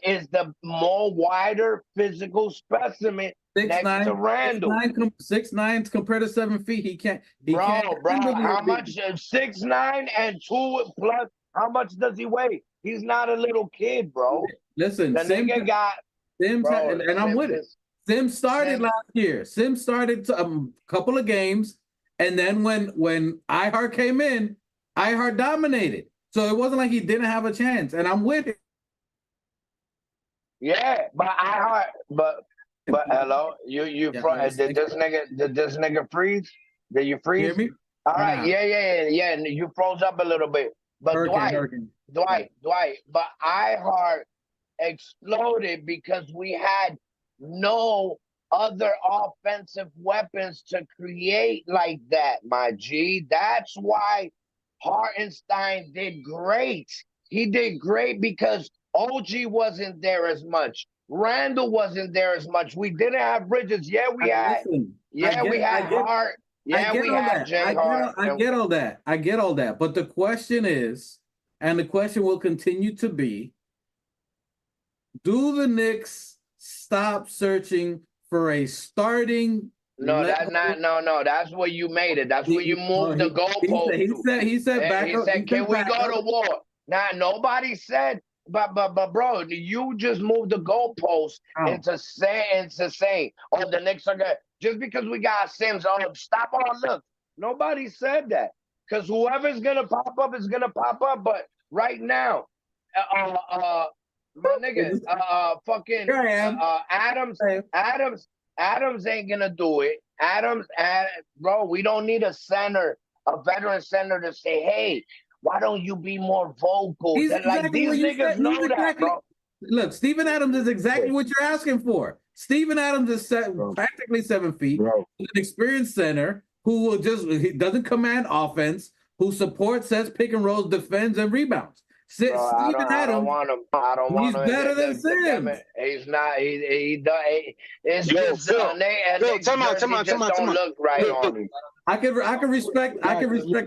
is the more wider physical specimen next to Randall. 6'9" compared to 7 feet. He can't. Bro, how much? 6'9" and 2 plus. How much does he weigh? He's not a little kid, bro. Listen, the nigga got Sims, bro, and I'm with it. Sims started last year. Sims started a couple of games, and then when iHeart came in, iHeart dominated. So it wasn't like he didn't have a chance, and I'm with it. Yeah, but but hello, you yeah, did this nigga freeze? Did you freeze? Hear me? All right, yeah. You froze up a little bit, but Dwight, but iHeart exploded because we had no other offensive weapons to create like that, my G. That's why Hartenstein did great. He did great because OG wasn't there as much. Randall wasn't there as much. We didn't have Bridges. Yeah, we had. We had Hart. Yeah, we had Jay Hart. I get all that. I get all that. But the question is, and the question will continue to be, do the Knicks stop searching for a starting? No, that's not. No. That's where you made it. That's where you moved the goalpost. He said, can we go to war? Now, nobody said. But bro, you just moved the goalpost into saying, oh, the Knicks are good. Just because we got Sims, stop all look. Nobody said that. Because whoever's gonna pop up is gonna pop up. But right now, my nigga, Adams ain't gonna do it. Bro, we don't need a veteran center to say, hey, why don't you be more vocal? These niggas know that, bro. Look, Steven Adams is exactly what you're asking for. Steven Adams is practically 7 feet, an experienced center who he doesn't command offense, who supports, sets pick and rolls, defends, and rebounds. Steven Adams, I don't want him. He's better than Sims. He's not. It's just come on. Look right on him. I can respect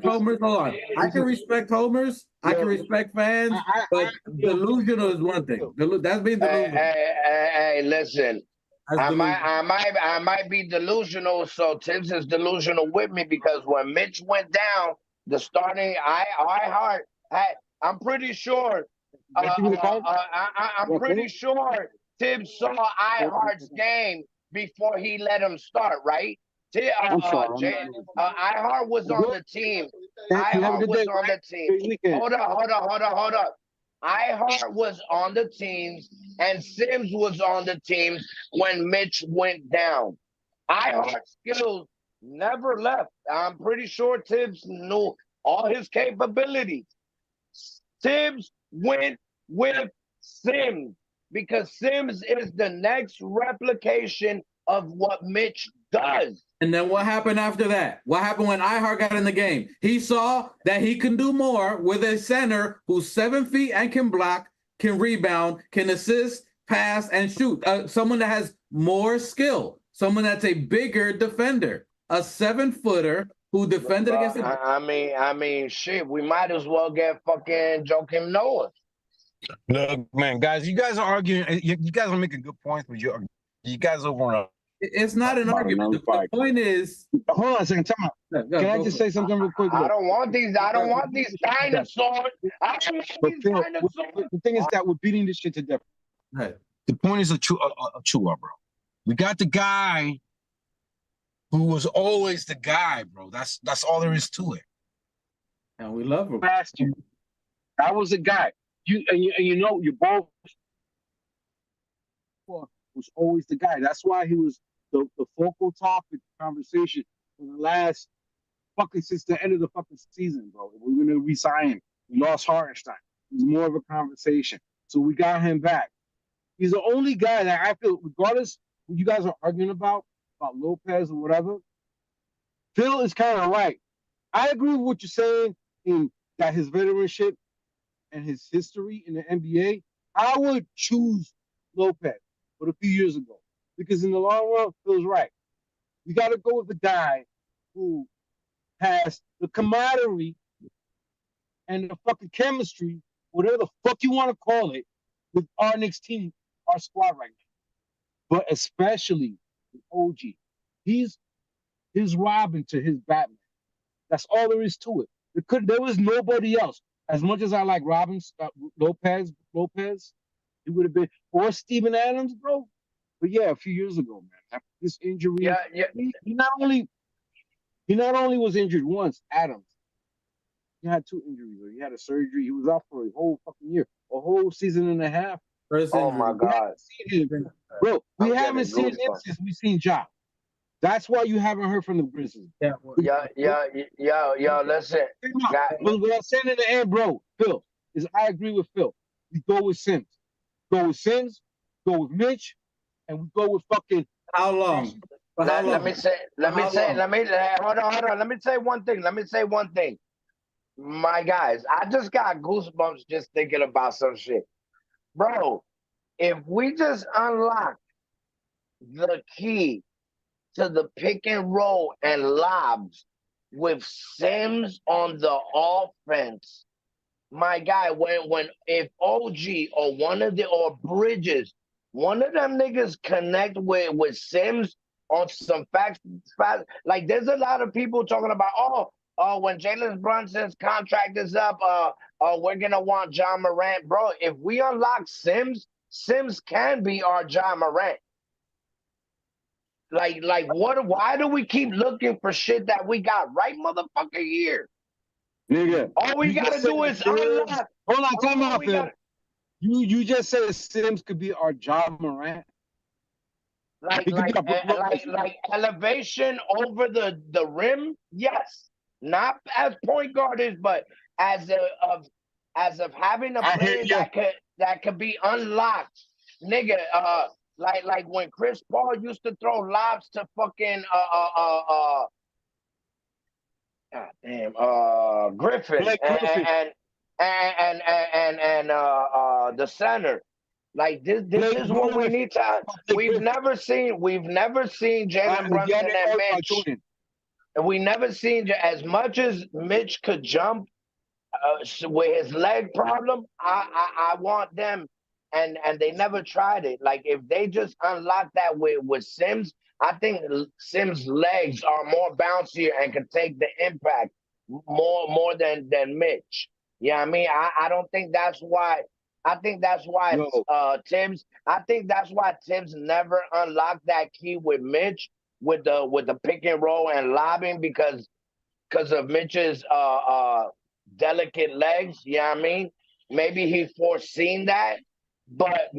homers. Hold on. I can respect homers. I can respect fans. But delusional is one thing. That's being delusional. Hey, listen. I might be delusional. So Tibbs is delusional with me because when Mitch went down, the starting iHeart had. I'm pretty sure. I'm pretty sure Tibbs saw iHeart's game before he let him start, right? iHeart was on the team. iHeart was on the team. Hold up. iHeart was on the teams, and Sims was on the teams when Mitch went down. iHeart skills never left. I'm pretty sure Tibbs knew all his capabilities. Tibbs went with Sims because Sims is the next replication of what Mitch does. And then what happened after that? What happened when iHeart got in the game? He saw that he can do more with a center who's 7 feet and can block, can rebound, can assist, pass, and shoot. Someone that has more skill. Someone that's a bigger defender. A 7-footer who defended against the... I mean, shit, we might as well get fucking Joakim Noah. Look, man, guys, you guys are arguing. You guys are making good points, but you guys are going to... It's not an argument. The point is... Hold on a second. Time out. Can I just say something real quick? I don't want these dinosaurs. The thing is that we're beating this shit to death. Right. The point is a true, bro. We got the guy who was always the guy, bro. That's all there is to it. And we love him. Last year, that was the guy. You know, you both was always the guy. That's why he was the focal topic conversation for the last fucking since the end of the fucking season, bro. We're gonna resign him. We lost Hartenstein. It was more of a conversation. So we got him back. He's the only guy that I feel, regardless what you guys are arguing about Lopez or whatever, Phil is kind of right. I agree with what you're saying in that his veteranship and his history in the NBA. I would choose Lopez a few years ago because in the long run, Phil's right. You got to go with the guy who has the camaraderie and the fucking chemistry, whatever the fuck you want to call it, with our Knicks team, our squad right now. But especially with OG. He's his Robin to his Batman. That's all there is to it. There was nobody else. As much as I like Lopez, he would have been, or Steven Adams, bro. But yeah, a few years ago, man, after this injury, he not only was injured once, Adams. He had 2 injuries. Or he had a surgery. He was out for a whole fucking year, a whole season and a half. Oh my God, bro! We haven't seen him since we seen Ja. That's why you haven't heard from the Grizzlies. Yeah. Listen, what I'm saying in the end, bro, Phil, is I agree with Phil. We go with Sims. Go with Mitch, and we go with fucking. How long? Let me say one thing. My guys, I just got goosebumps just thinking about some shit. Bro, if we just unlock the key to the pick and roll and lobs with Sims on the offense, my guy, if OG or Bridges, one of them niggas connect with Sims on some facts, like there's a lot of people talking about, when Jalen Brunson's contract is up, we're gonna want John Morant, bro. If we unlock Sims can be our John Morant. Like what? Why do we keep looking for shit that we got right motherfucker here? Nigga, all we gotta do is unlock. Hold on, time out, Phil. You just said Sims could be our John Morant. Like elevation over the rim, yes. Not as point guarders, but as of having a player that could be unlocked, nigga. Like when Chris Paul used to throw lobs to fucking Griffin and the center. Like this is what we need to. We've never seen Jalen Brunson and Mitch. And we never seen, as much as Mitch could jump with his leg problem, I want them, and they never tried it. Like if they just unlock that with Sims, I think Sims' legs are more bouncier and can take the impact more than Mitch. Yeah, I mean, I don't think that's why. I think that's why Tibbs. I think that's why Tibbs never unlocked that key with Mitch. With the pick and roll and lobbing because of Mitch's delicate legs, you know what I mean? Maybe he foreseen that, but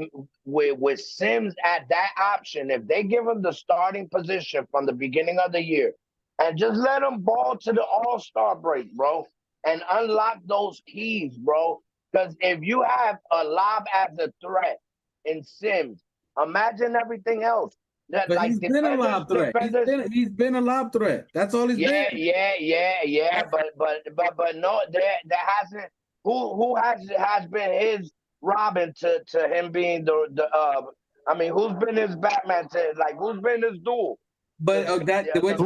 with Sims at that option, if they give him the starting position from the beginning of the year and just let him ball to the All-Star break, bro, and unlock those keys, bro. Because if you have a lob as a threat in Sims, imagine everything else. But like he's been a lob threat. He's been a lob threat. That's all he's been. Yeah. But no, there hasn't. Who has been his Robin to him being the I mean, who's been his Batman to who's been his duel? But which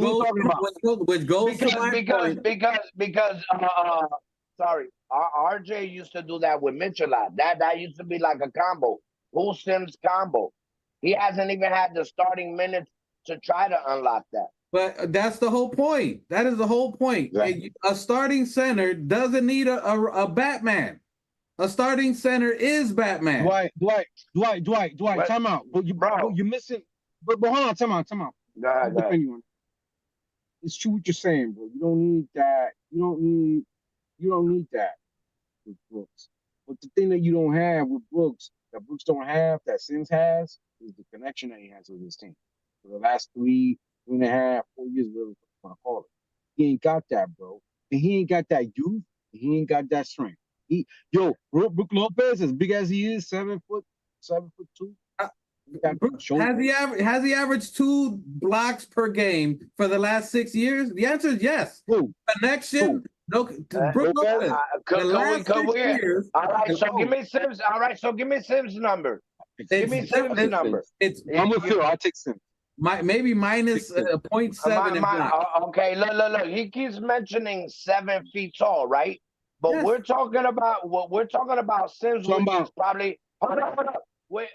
goes because sorry, RJ used to do that with Mitch a lot. That used to be like a combo. Who Sims combo? He hasn't even had the starting minutes to try to unlock that. But that's the whole point. That is the whole point. Yeah. A starting center doesn't need a Batman. A starting center is Batman. Dwight, What? time out. But Bro. you're missing. But hold on, time out. Go ahead, I'm go ahead. defend you on it. It's true what you're saying, bro. You don't need that. You don't need that with Brooks. But the thing that you don't have with Brooks, that Brooks don't have, that Sims has, is the connection that he has with his team. For the last 3.5, 4 years, whatever you want to call it. He ain't got that, bro. And he ain't got that youth. And he ain't got that strength. Brook Lopez, as big as he is, 7'2". Has he averaged 2 blocks per game for the last 6 years? The answer is yes. Who? Connection. No, Brook Lopez. Years. All right, so give me Sims. All right, so give me Sims' number. Give me Sims' number. I'm with Phil. I'll take Sims. Maybe minus 0.7 in blocks. Okay, look. He keeps mentioning 7 feet tall, right? But Yes. we're talking about Sims, which is probably hold up. Wait,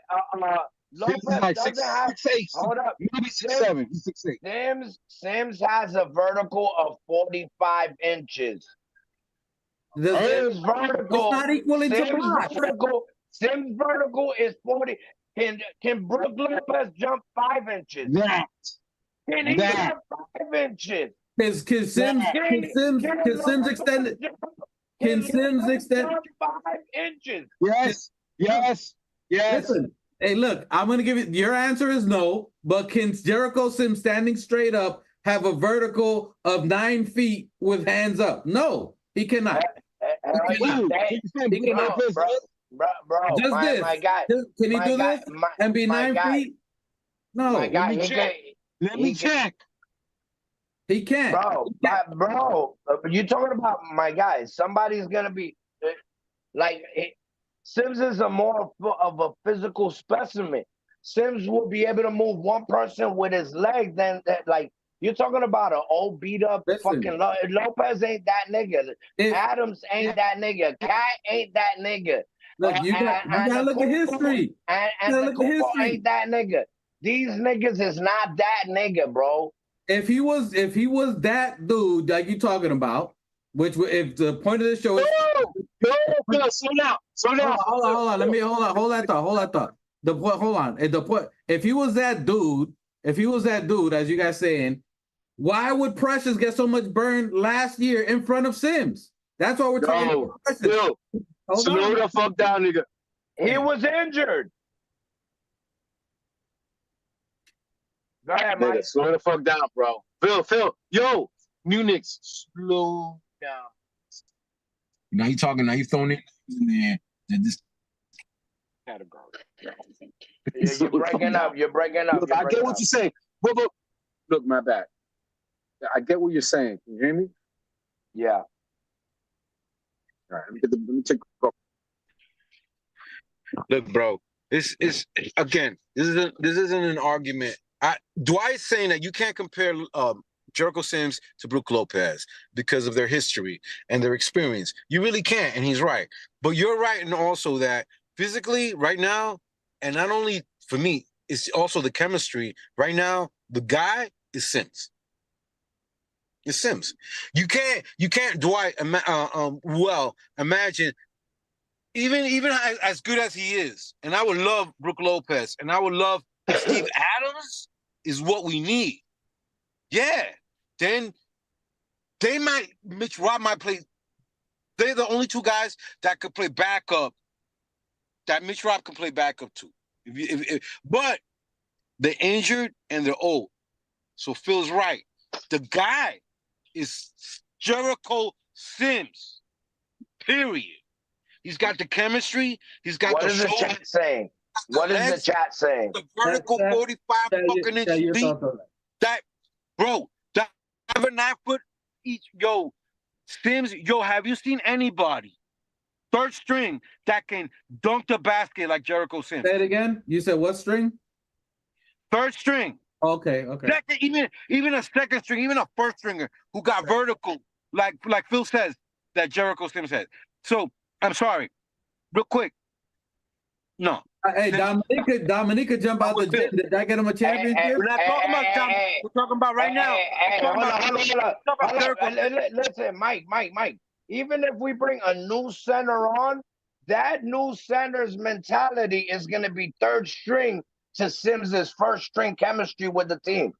Lopez like doesn't have. 6'8". Hold up. Maybe 6'7". He's 6'8". Sims has a vertical of 45 inches. Sims vertical. It's not equaling to blocks. Sims vertical is 40. Can Brook Lopez jump 5 inches? Can he jump 5 inches? Can Sims extend? Can Sims extend 5 inches? Yes. Listen, hey, look, I'm going to give you, your answer is no, but can Jericho Sims standing straight up have a vertical of 9 feet with hands up? No, he cannot. He cannot. Bro, Just this. my guy. Can he do this and be 9 feet? No. My guy, Let me check. He can't. Bro, you're talking about my guy. Somebody's going to be like, Sims is more of a physical specimen. Sims will be able to move one person with his leg. Like, you're talking about an old beat up fucking Lopez ain't that nigga. Adams ain't that nigga. Cat ain't that nigga. Look, you gotta look at history. And the Kupo ain't that nigga. These niggas is not that nigga, bro. If he was that dude that you talking about, which if the point of the show is slow down. Hold on. Hold that thought. If he was that dude, as you guys saying, why would Precious get so much burn last year in front of Sims? That's what we're talking about. Slow the fuck down, nigga. He was injured. Go ahead, Mike. Slow the fuck down, bro. Phil, yo, new Knicks, slow down. Now you talking, now you throwing it in there. This category. You're breaking up. Look, I get what you're saying. Look, my bad. I get what you're saying. Can you hear me? Yeah. All right, let me take a couple. Look, bro, this isn't an argument. Dwight's saying that you can't compare Jericho Sims to Brook Lopez because of their history and their experience. You really can't, and he's right. But you're right, and also that physically, right now, and not only for me, it's also the chemistry. Right now, the guy is Sims. It's Sims. You can't Dwight. Imagine. Even as good as he is, and I would love Brook Lopez, and I would love Steve Adams is what we need. Yeah. Then Mitch Rob might play. They're the only 2 guys that could play backup that Mitch Rob can play backup to. But they're injured and they're old. So Phil's right. The guy is Jericho Sims. Period. He's got the chemistry. He's got What is the chat saying? What is the chat saying? The vertical 45 fucking inch feet. That, bro, that 9 foot each. Yo, Sims, have you seen anybody 3rd string that can dunk the basket like Jericho Sims? Say it again. You said what string? 3rd string. Okay. Second, even a 2nd string, even a 1st stringer who got vertical, like Phil says that Jericho Sims has. So I'm sorry, real quick. No. Hey, Dominica jump out the gym. Did that get him a championship? We're not talking about Dominic. We're talking about right now. Hold on. Listen, Mike. Even if we bring a new center on, that new center's mentality is going to be third string to Sims's first string chemistry with the team.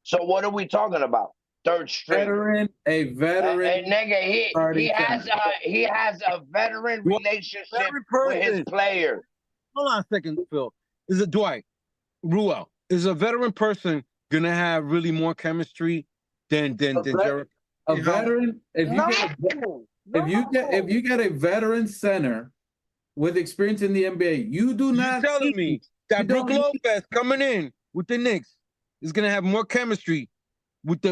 So what are we talking about? Third string. A veteran. Nigga, he starting has a veteran Well, relationship veteran with his person. player. Hold on a second, Phil. Is it Dwight? Ruel. Is a veteran person gonna have really more chemistry than Jericho? A veteran. If you get a veteran center with experience in the NBA, you do not. You're telling me that Brook Lopez coming in with the Knicks is gonna have more chemistry with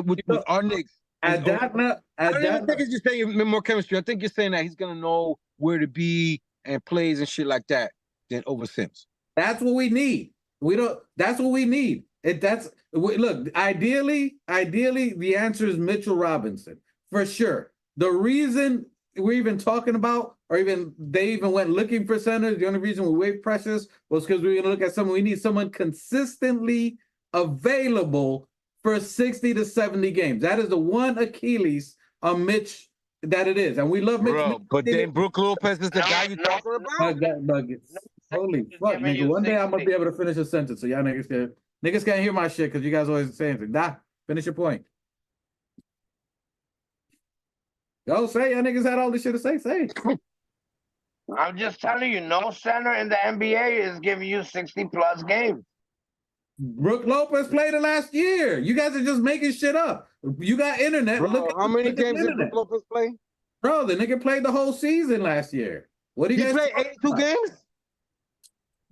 our Knicks. I don't even think it's just saying more chemistry. I think you're saying that he's gonna know where to be and plays and shit like that than over Sims. That's what we need. That's what we need. Look, ideally, the answer is Mitchell Robinson for sure. The reason we're even talking about, or even they even went looking for centers, the only reason we waived Precious was because we were going to look at someone. We need someone consistently available for 60 to 70 games. That is the one Achilles on Mitch that it is, and we love Mitch. Bro, but then Brook Lopez is the guy you're talking about. Nuggets. Holy fuck, nigga! One day I'm gonna be able to finish a sentence, so y'all niggas can't hear my shit because you guys always saying things. Nah, finish your point. Go say y'all niggas had all this shit to say. Say. I'm just telling you, no center in the NBA is giving you 60 plus games. Brook Lopez played it last year. You guys are just making shit up. You got internet. Bro, how many games did Brook Lopez play? Bro, the nigga played the whole season last year. What do you guys? He played 82 games?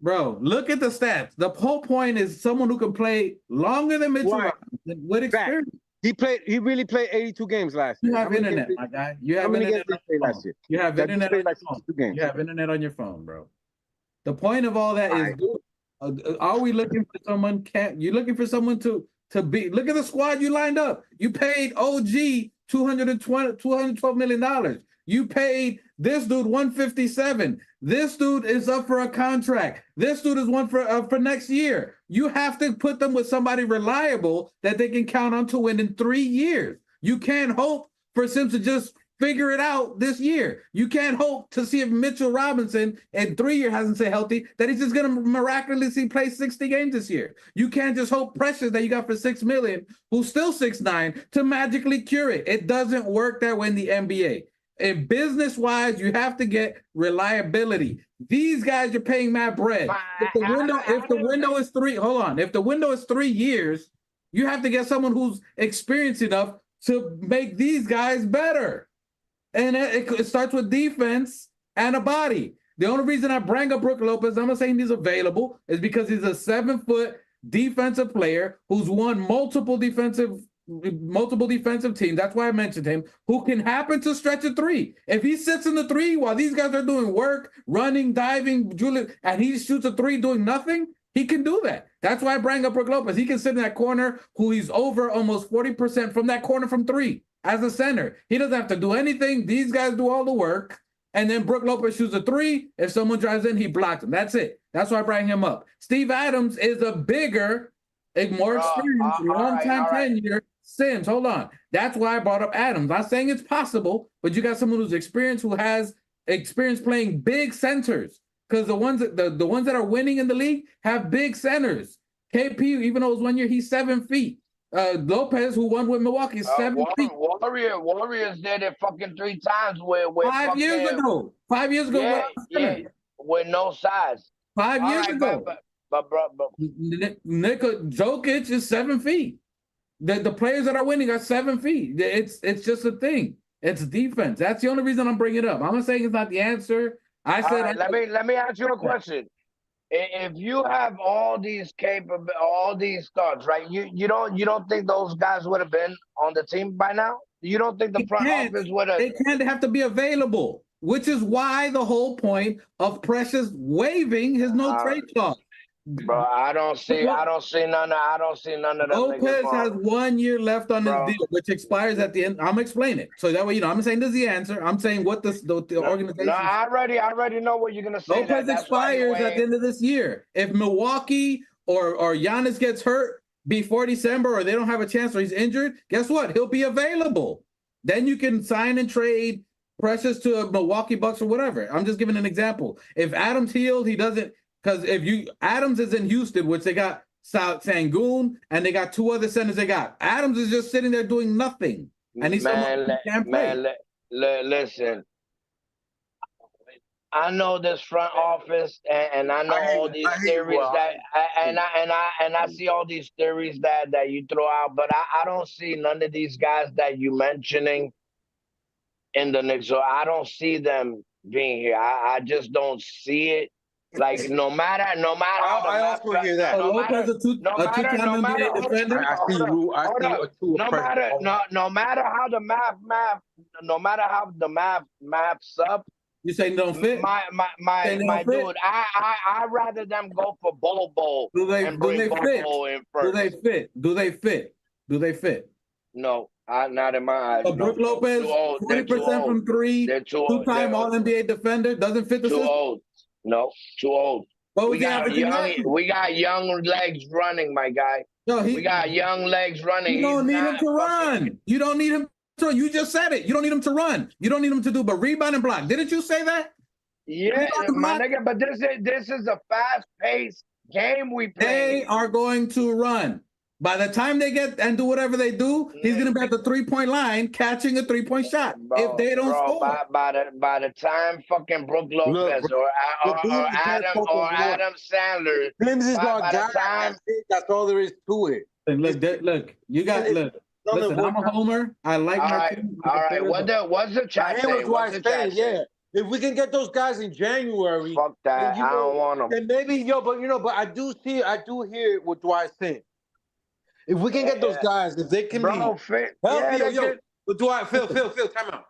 Bro, look at the stats. The whole point is someone who can play longer than Mitchell Robinson with experience. He really played 82 games last year. You have internet, my guy. You have internet on your phone. You have internet on your phone. You have internet on your phone, bro. The point of all that is, are we looking for someone? You're looking for someone to be. Look at the squad you lined up. You paid OG $212 million. You paid this dude 157. This dude is up for a contract. This dude is one for next year. You have to put them with somebody reliable that they can count on to win in 3 years. You can't hope for Sims to just figure it out this year. You can't hope to see if Mitchell Robinson in 3 years hasn't stayed healthy, that he's just going to miraculously play 60 games this year. You can't just hope Precious that you got for $6 million, who's still 6'9", to magically cure it. It doesn't work that way in the NBA. And business-wise, you have to get reliability. These guys are paying mad bread. If the window is 3 years, you have to get someone who's experienced enough to make these guys better. And it starts with defense and a body. The only reason I bring up Brook Lopez, I'm not saying he's available, is because he's a 7-foot defensive player who's won multiple defensive teams. That's why I mentioned him, who can happen to stretch a 3. If he sits in the 3 while these guys are doing work, running, diving, and he shoots a 3 doing nothing, he can do that. That's why I bring up Brook Lopez. He can sit in that corner, who he's over almost 40% from that corner from 3 as a center. He doesn't have to do anything. These guys do all the work. And then Brook Lopez shoots a 3. If someone drives in, he blocks him. That's it. That's why I bring him up. Steve Adams is a bigger, more experienced, long-time tenure Sims. Hold on. That's why I brought up Adams. I'm not saying it's possible, but you got someone who's experienced, who has experience playing big centers. Because the ones that are winning in the league have big centers. KP, even though it was 1 year, he's 7 feet. Lopez, who won with Milwaukee, is 7 feet. Warriors did it fucking 3 times with 5 years ago. 5 years ago. Yeah, with no size. 5 years ago. But Jokic is 7 feet. The players that are winning are 7 feet. It's just a thing. It's defense. That's the only reason I'm bringing it up. I'm not saying it's not the answer. I said. Right, let me ask you a question. If you have all these thoughts, right? You don't think those guys would have been on the team by now? You don't think the front office would have? They can't have to be available, which is why the whole point of Precious waiving his no trade clause. Bro, I don't see none of them. Lopez has 1 year left on his deal, which expires at the end. I'm explaining it. So that way, I'm saying this is the answer. I'm saying what the organization. No, I already know what you're gonna say. Lopez expires at the end of this year. If Milwaukee or Giannis gets hurt before December, or they don't have a chance, or he's injured, guess what? He'll be available. Then you can sign and trade Precious to Milwaukee Bucks or whatever. I'm just giving an example. If Adams healed, he doesn't, because Adams is in Houston, which they got Sangoon, and they got two other centers they got. Adams is just sitting there doing nothing, and he's can't play. Listen. I know this front office, and I know all these theories and I see all these theories that you throw out, but I don't see none of these guys that you mentioning in the Knicks. So I don't see them being here. I just don't see it. Like no matter I also hear that. No matter how the maps up. You say don't fit? My dude, I rather them go for Bobo and bring Bobo in first. Do they fit? No, not in my eyes. Brook Lopez, 20% from three, two-time All-NBA defender, doesn't fit the system? Too old. No, too old. We got young legs running, my guy. No, we got young legs running. You don't need him to run. You don't need him. So you just said it. You don't need him to run. You don't need him to do but rebound and block. Didn't you say that? Yeah, my nigga, but this is a fast-paced game we play. They are going to run. By the time they get and do whatever they do, he's going to be at the three-point line catching a three-point shot. If they don't score. By the time fucking Brook Lopez or Adam Sandler. That's all there is to it. And look, you got look. Listen, I'm a homer. I like my team. All right. What's the chat saying? Yeah. If we can get those guys in January, fuck that. I don't want them. And maybe but I do hear what Dwight's saying. If we can get those guys, if they can be healthy, but Dwight, Phil, time out.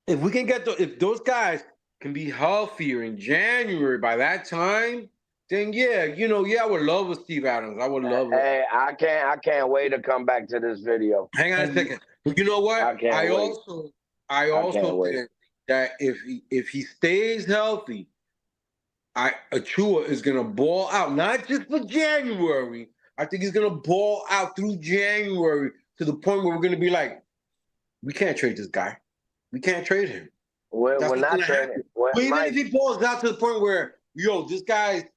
If we can get if those guys can be healthier in January by that time, then I would love with Steve Adams. I would love it. Hey, I can't wait to come back to this video. Hang on a second. You know what? I also think that if he stays healthy, Achua is gonna ball out, not just for January. I think he's gonna ball out through January to the point where we're gonna be like, we can't trade this guy. We can't trade him. We're not trading. Even if he balls out to the point where this guy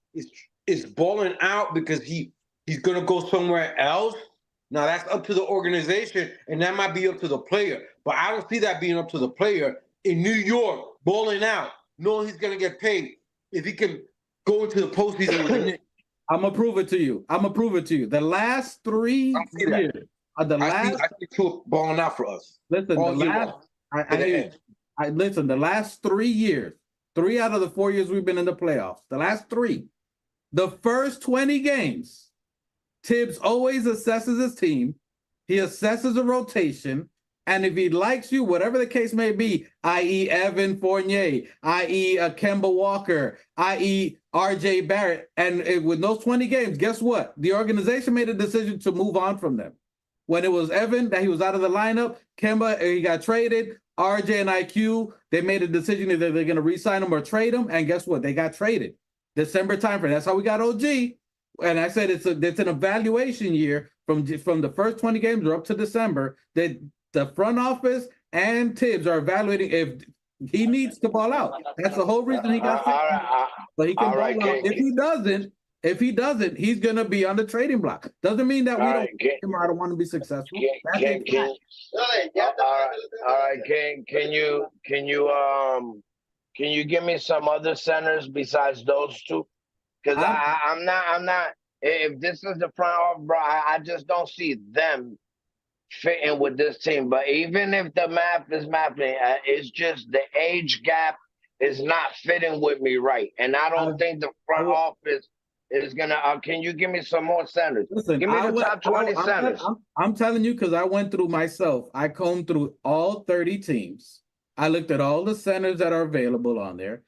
is balling out because he's gonna go somewhere else. Now that's up to the organization, and that might be up to the player. But I don't see that being up to the player in New York, balling out, knowing he's gonna get paid if he can go into the postseason with the Knicks. I'm gonna prove it to you. The last 3 years, I see two balling out for us. Listen, the last 3 years, 3 out of the 4 years we've been in the playoffs, the last 3, the first 20 games, Tibbs always assesses his team. He assesses a rotation. And if he likes you, whatever the case may be, i.e. Evan Fournier, i.e. Kemba Walker, i.e. R.J. Barrett, and with those 20 games, guess what? The organization made a decision to move on from them. When it was Evan, that he was out of the lineup, Kemba, he got traded, R.J. and IQ, they made a decision either they're going to re-sign him or trade him, and guess what? They got traded. December timeframe. That's how we got OG. And I said it's an evaluation year from the first 20 games or up to December that the front office and Tibbs are evaluating if he needs to ball out. That's the whole reason he got but he can ball out. If he doesn't, he's gonna be on the trading block. Doesn't mean that we don't I don't want to be successful. Can you give me some other centers besides those two? Because I'm not. If this is the front office, bro, I just don't see them fitting with this team. But even if the math is mapping, it's just the age gap is not fitting with me right. And I don't think the front office is gonna. Can you give me some more centers? Listen, give me the top 20 centers. I'm telling you because I went through myself. I combed through all 30 teams. I looked at all the centers that are available on there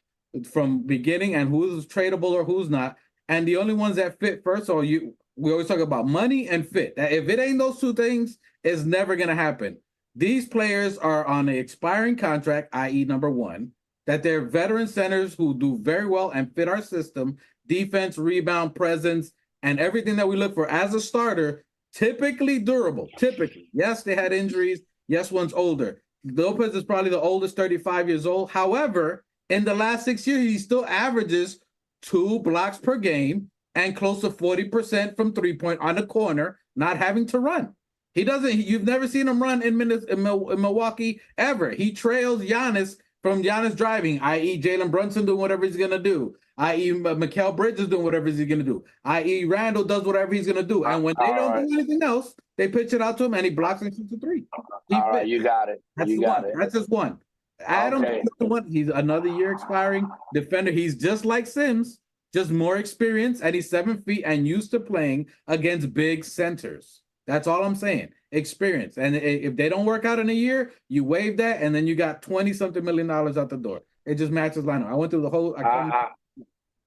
from beginning and who's tradable or who's not. And the only ones that fit first are we always talk about money and fit. If it ain't those two things, it's never going to happen. These players are on an expiring contract, i.e. number one, that they're veteran centers who do very well and fit our system, defense, rebound, presence, and everything that we look for as a starter, typically durable, typically. Yes, they had injuries. Yes, one's older. Lopez is probably the oldest, 35 years old. However, in the last 6 years, he still averages 2 blocks per game and close to 40% from 3-point on the corner, not having to run. He doesn't. You've never seen him run in Milwaukee ever. He trails Giannis from Giannis driving, i.e., Jalen Brunson doing whatever he's gonna do, i.e., Mikal Bridges doing whatever he's gonna do, i.e., Randall does whatever he's gonna do. And when they don't do anything else, they pitch it out to him, and he blocks and shoots a 3. All right, you got it. That's you got it. That's just one. Adams Okay. is the one. He's another year expiring defender. He's just like Sims, just more experience, and he's 7 feet and used to playing against big centers. That's all I'm saying. Experience. And if they don't work out in a year, you waive that, and then you got $20-something million out the door. It just matches lineup. I went through the whole.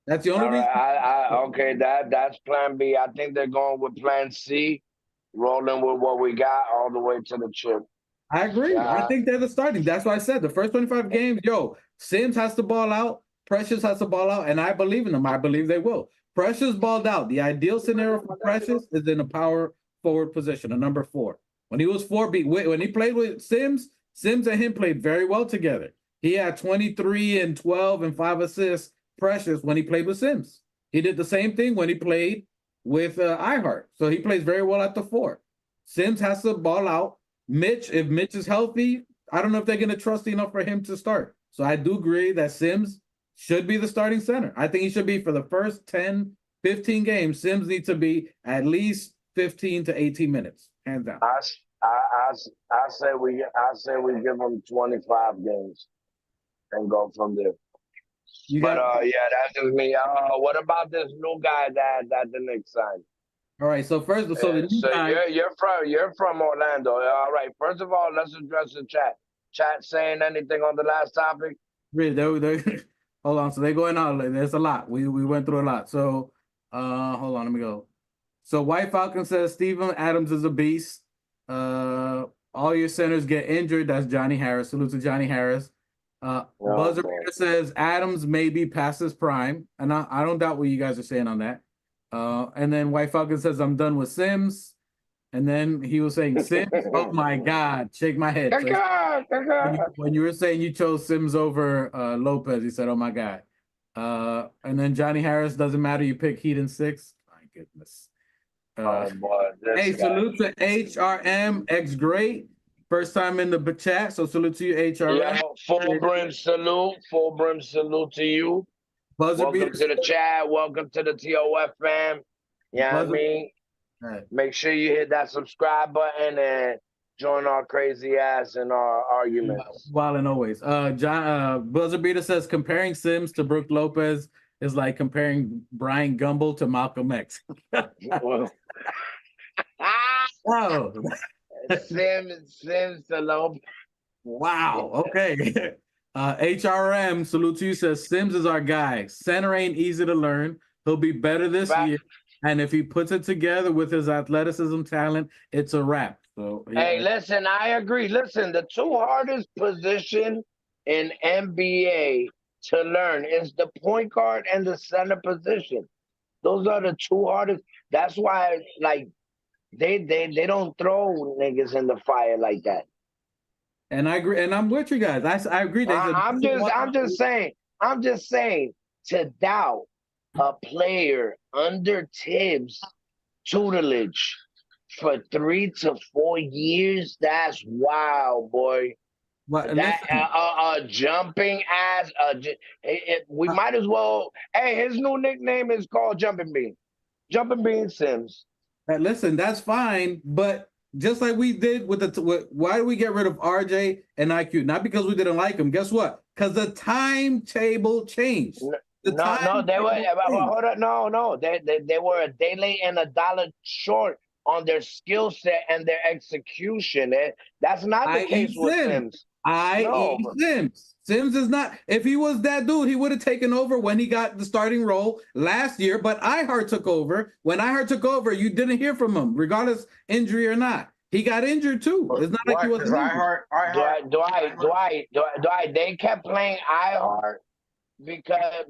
That's the only reason. Okay, that's plan B. I think they're going with plan C, rolling with what we got all the way to the chip. I agree. I think they're the starting. That's why I said the first 25 games, Sims has to ball out, Precious has to ball out, and I believe in them. I believe they will. Precious balled out. The ideal scenario for Precious is in a power forward position, a number 4. When he was 4B, when he played with Sims and him played very well together. He had 23 and 12 and 5 assists, Precious, when he played with Sims. He did the same thing when he played with iHeart. So he plays very well at the 4. Sims has to ball out. If Mitch is healthy, I don't know if they're going to trust enough for him to start. So I do agree that Sims should be the starting center. I think he should be for the first 10, 15 games. Sims needs to be at least 15 to 18 minutes, hands down. I say we give him 25 games and go from there. Yeah, that's just me. What about this new guy that the Knicks signed? All right, so first, the new guy, you're from Orlando. All right, first of all, let's address the chat. Chat saying anything on the last topic? Hold on. So they're going out. There's a lot. We went through a lot. So hold on. Let me go. So White Falcon says Steven Adams is a beast. All your centers get injured. That's Johnny Harris. Salute to Johnny Harris. Buzzer says Adams may be past his prime, and I don't doubt what you guys are saying on that. And then White Falcon says I'm done with Sims. And then he was saying Sims. Oh my God! Shake my head. So when you were saying you chose Sims over Lopez, he said, "Oh my God." And then Johnny Harris, doesn't matter. You pick Heat in 6. My goodness. Hey, salute to HRM X Great. First time in the chat, so salute to you, HRM. Yeah, full brim salute to you. Welcome to the chat. Welcome to the TOF fam. Yeah, what I mean? Right. Make sure you hit that subscribe button and join our crazy ass in our arguments. While and always. Buzzer Beater says comparing Sims to Brook Lopez is like comparing Brian Gumble to Malcolm X. Oh. Sims to Lopez. Wow. Okay. HRM, salute to you, says Sims is our guy. Center ain't easy to learn. He'll be better this year. And if he puts it together with his athleticism talent, it's a wrap. So Hey, listen, I agree. Listen, the 2 hardest position in NBA to learn is the point guard and the center position. Those are the 2 hardest. That's why, like, they don't throw niggas in the fire like that. And I agree, and I'm with you guys. I agree. I'm just saying to doubt a player under Tibbs' tutelage for 3 to 4 years, that's wild, boy. That jumping ass. We might as well. Hey, his new nickname is called Jumping Bean. Jumping Bean Sims. Listen, that's fine, but just like we did with why did we get rid of RJ and IQ? Not because we didn't like him. Guess what? Because the timetable changed. They were a day late and $1 short on their skill set and their execution. That's not the case with Sims. Sims is not. If he was that dude, he would have taken over when he got the starting role last year. But iHeart took over. When iHeart took over, you didn't hear from him, regardless injury or not. He got injured too. It's not like he wasn't injured. They kept playing iHeart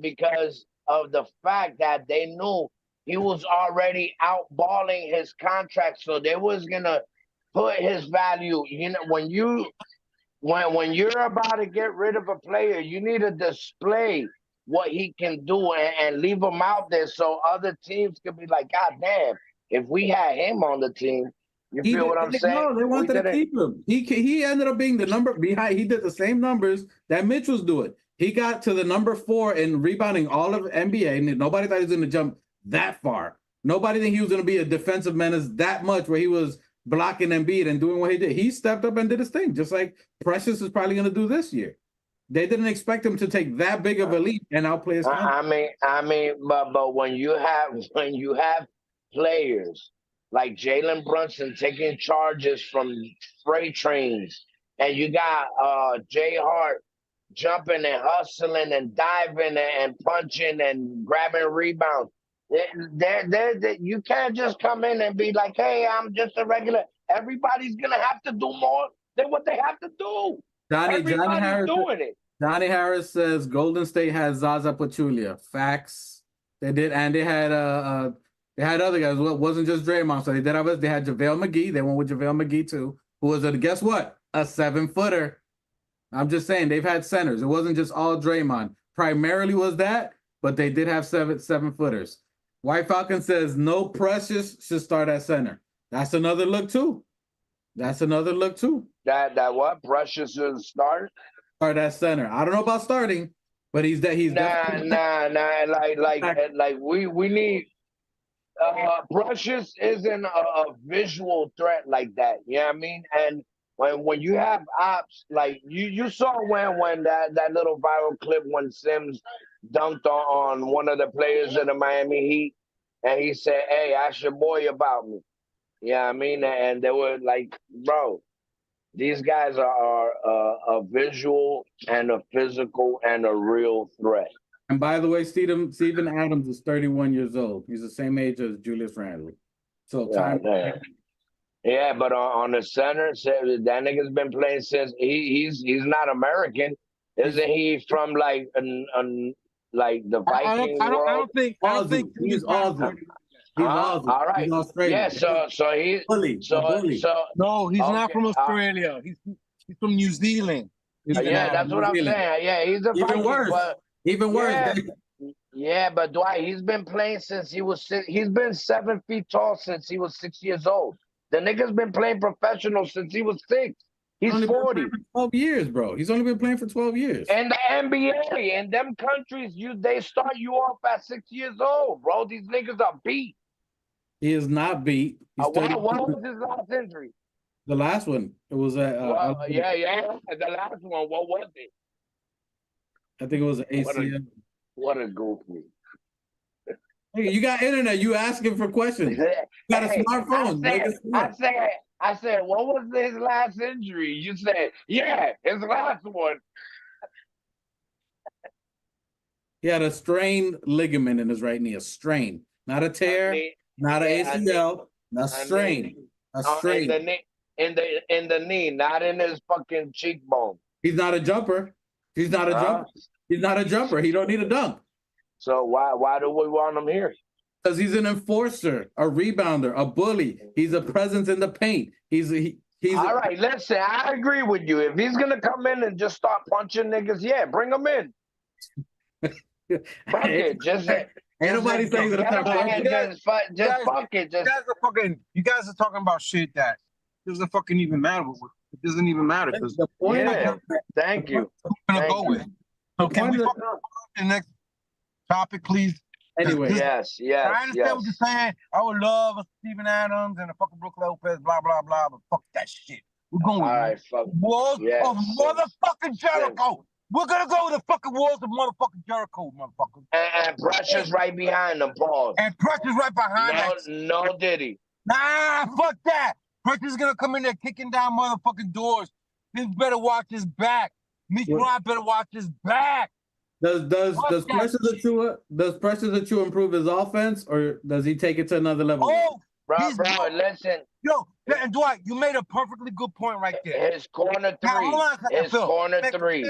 because of the fact that they knew he was already outballing his contract, so they was gonna put his value. You know, when you when you're about to get rid of a player, you need to display what he can do and leave him out there so other teams can be like, God damn, if we had him on the team, you He feel did, what I'm saying? no, they We wanted to didn't. keep him. He ended up being the number behind. He did the same numbers that Mitch was doing. He got to the number 4 in rebounding all of NBA, and nobody thought he was going to jump that far. Nobody think he was going to be a defensive menace that much, where he was blocking Embiid and doing what he did. He stepped up and did his thing, just like Precious is probably going to do this year. They didn't expect him to take that big of a leap and outplay his contract. I mean, but when you have players like Jalen Brunson taking charges from freight trains, and you got Jay Hart jumping and hustling and diving and punching and grabbing rebounds. You can't just come in and be like, "Hey, I'm just a regular." Everybody's gonna have to do more than what they have to do. Everybody's doing it. Johnny Harris says Golden State has Zaza Pachulia. Facts. They did, and they had other guys. Well, it wasn't just Draymond. So they had JaVale McGee. They went with JaVale McGee too, who was guess what? A 7-footer. I'm just saying they've had centers. It wasn't just all Draymond. Primarily was that, but they did have seven-footers. White Falcon says no Precious should start at center. That's another look too. That what? Precious should start? Start at center. I don't know about starting, but he's nah. Like we need Precious isn't a visual threat like that. You know what I mean? And when you have ops, like you saw when that little viral clip when Sims dunked on one of the players of the Miami Heat, and he said, "Hey, ask your boy about me." You know what I mean? And they were like, bro, these guys are a visual and a physical and a real threat. And by the way, Steven Adams is 31 years old. He's the same age as Julius Randle. So yeah, but on the center, that nigga's been playing since he's not American, isn't he? From like the Viking world. I don't think he's Aussie. He's Aussie. All right. He's Australian. Yeah, so he's bully. No, he's not from Australia. He's from New Zealand. That's what I'm saying. Yeah, he's a Viking. Even worse. Yeah, but Dwight, he's been playing since he was 6. He's been 7 feet tall since he was 6 years old. The nigga's been playing professional since he was 6. He's 40. 12 years, bro. He's only been playing for 12 years. And the NBA, in them countries, they start you off at 6 years old, bro. These niggas are beat. He is not beat. What was his last injury? The last one. It was at the last one. What was it? I think it was an ACL. What a goofy. Hey, you got internet. You asking for questions. You got a smartphone. I said, what was his last injury? You said, yeah, his last one. He had a strained ligament in his right knee. A strain. Not a tear, not an ACL. A strain. A strain. In the knee, not in his fucking cheekbone. He's not a jumper. He's not a jumper. He's not a jumper. He don't need a dunk. So why do we want him here? Because he's an enforcer, a rebounder, a bully. He's a presence in the paint. He's all right. Listen, I agree with you. If he's gonna come in and just start punching niggas, yeah, bring him in. Fuck it, ain't nobody saying that. Just fuck it. You guys are talking about shit that doesn't fucking even matter. It doesn't even matter. The point. Thank you. I'm gonna go with. So can we fucking go to the next topic, please? Anyway, yes. I understand what you're saying. I would love a Steven Adams and a fucking Brook Lopez, blah blah blah, but fuck that shit. We're going with Walls of motherfucking Jericho. We're gonna go with the fucking Walls of motherfucking Jericho, motherfucker. And Precious right behind them, Paul. And Precious right behind us. No Diddy. Nah, fuck that. Precious is gonna come in there kicking down motherfucking doors. He better watch his back. Mitch Rob better watch his back. Does Precious Achiuwa improve his offense, or does he take it to another level? Oh, bro, listen. Yo, and Dwight, you made a perfectly good point right there. His corner three. Corner three.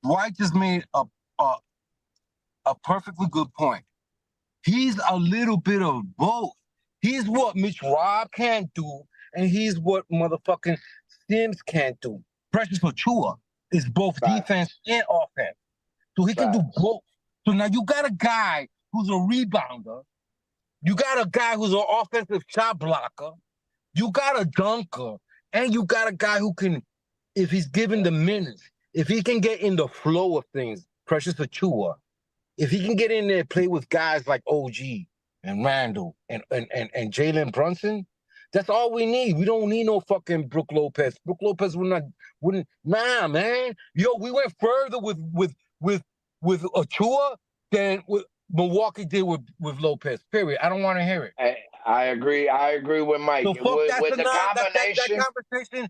Dwight just made a perfectly good point. He's a little bit of both. He's what Mitch Rob can't do, and he's what motherfucking Sims can't do. Precious Achua is both Facts. defense and offense. So he can do Facts. both. So now you got a guy who's a rebounder. You got a guy who's an offensive shot blocker. You got a dunker. And you got a guy who can, if he's given the minutes, if he can get in the flow of things, Precious Achua, if he can get in there and play with guys like OG and Randall and Jalen Brunson, that's all we need. We don't need no fucking Brook Lopez. Brook Lopez wouldn't. Nah, man. Yo, we went further with Achua than with Milwaukee did with Lopez. Period. I don't want to hear it. I agree. I agree with Mike. So fuck with the combination, that conversation.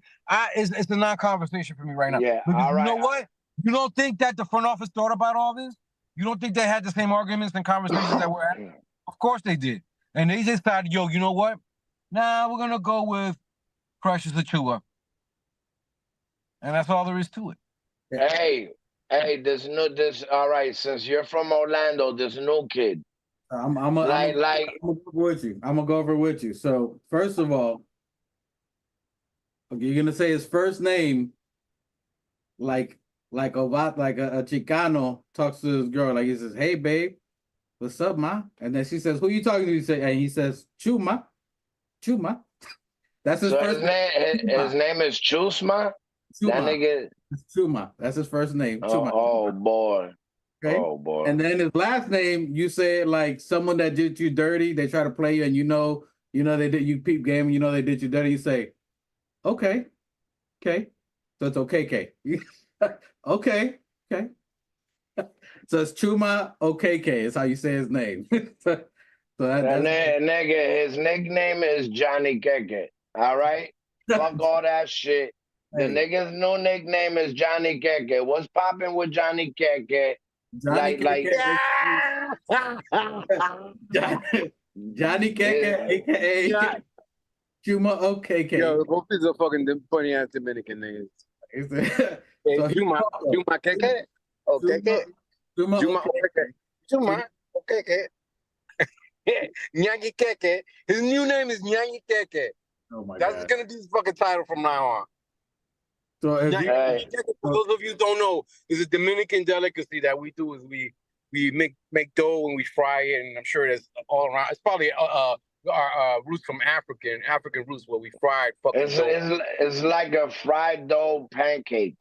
It's a non-conversation for me right now. Yeah. Because All right. You know what? You don't think that the front office thought about all this? You don't think they had the same arguments and conversations that we're having? Of course they did. And they just decided, yo, you know what? Nah, we're gonna go with Precious Achua. And that's all there is to it. Hey, all right, since you're from Orlando, this new kid. I'm gonna go with you. I'm gonna go over with you. So first of all, okay, you're gonna say his first name like a Chicano talks to his girl, like he says, "Hey babe, what's up, ma?" And then she says, "Who you talking to?" He says, Chuma. That's his first name. His name is Chusma. That nigga. It's Chuma. That's his first name. Chuma. Oh boy. Okay. Oh boy. And then his last name, you say it like someone that did you dirty. They try to play you, and you know they did you peep game. You know they did you dirty. You say, okay. So it's okay. Okay. So it's Chuma OKK is how you say his name. so that nigga, his nickname is Johnny Keke. All right? Fuck all that shit. The nigga's new nickname is Johnny Keke. What's popping with Johnny Keke? Johnny Keke, aka Chuma OKK. Yo, both is a fucking funny ass Dominican niggas. So Chuma Keke? Okay. Chuma Keke. Nyanyi Keke. His new name is Nyanyi Keke. Oh my That's God. gonna be his fucking title from now on. So Nyanyi Keke, for those of you who don't know, is a Dominican delicacy that we do. Is we make dough and we fry it, and I'm sure there's all around. It's probably our roots from African roots where we fried fucking dough. It's like a fried dough pancake.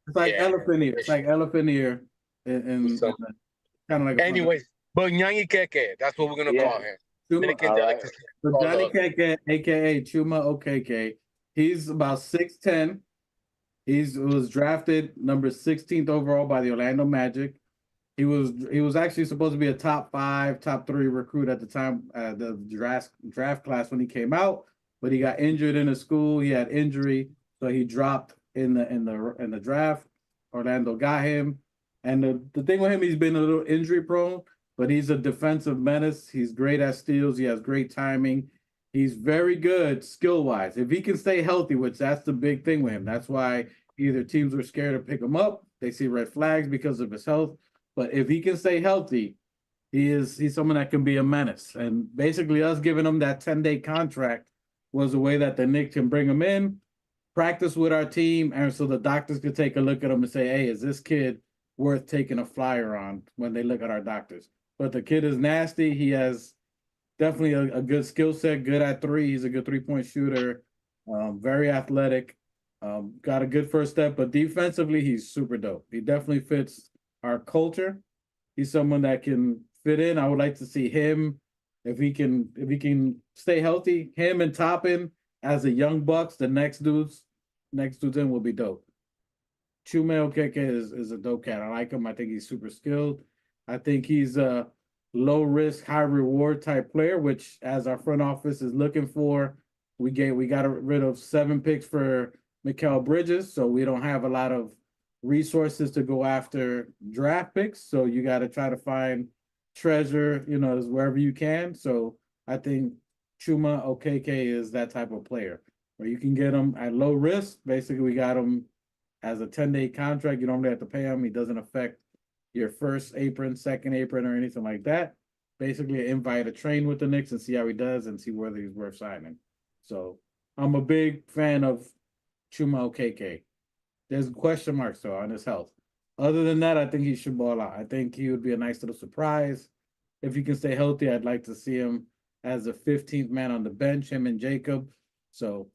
It's like elephant ear. It's like elephant ear, and kind of like. Anyways, but Nyanyi Keke, that's what we're gonna call him. Dominican delicacy. So Johnny Keke, aka Chuma OKK, he's about 6'10". He was drafted number 16th overall by the Orlando Magic. He was actually supposed to be a top 5, top 3 recruit at the time, the draft class when he came out, but he got injured in the school. He had injury, so he dropped in the draft. Orlando got him, and the thing with him, he's been a little injury prone, but he's a defensive menace. He's great at steals. He has great timing. He's very good skill wise. If he can stay healthy, which that's the big thing with him. That's why either teams were scared to pick him up. They see red flags because of his health. But if he can stay healthy, he's someone that can be a menace. And basically us giving him that 10-day contract was a way that the Knicks can bring him in, practice with our team, and so the doctors could take a look at him and say, hey, is this kid worth taking a flyer on when they look at our doctors? But the kid is nasty. He has definitely a good skill set, good at three. He's a good three-point shooter, very athletic, got a good first step, but defensively, he's super dope. He definitely fits our culture. He's someone that can fit in. I would like to see him, if he can stay healthy, him and Toppin as a young Bucks, the next dudes in will be dope. Chuma Okeke is a dope cat. I like him. I think he's super skilled. I think he's a low risk, high reward type player, which as our front office is looking for, we got rid of 7 picks for Mikal Bridges, so we don't have a lot of resources to go after draft picks. So you got to try to find treasure, wherever you can. So I think Chuma Okeke is that type of player where you can get him at low risk. Basically, we got him as a 10-day contract. You don't really have to pay him. He doesn't affect your first apron, second apron, or anything like that. Basically, invite a train with the Knicks and see how he does and see whether he's worth signing. So I'm a big fan of Chuma Okeke. There's question marks though on his health. Other than that, I think he should ball out. I think he would be a nice little surprise. If he can stay healthy, I'd like to see him as the 15th man on the bench, him and Jacob. So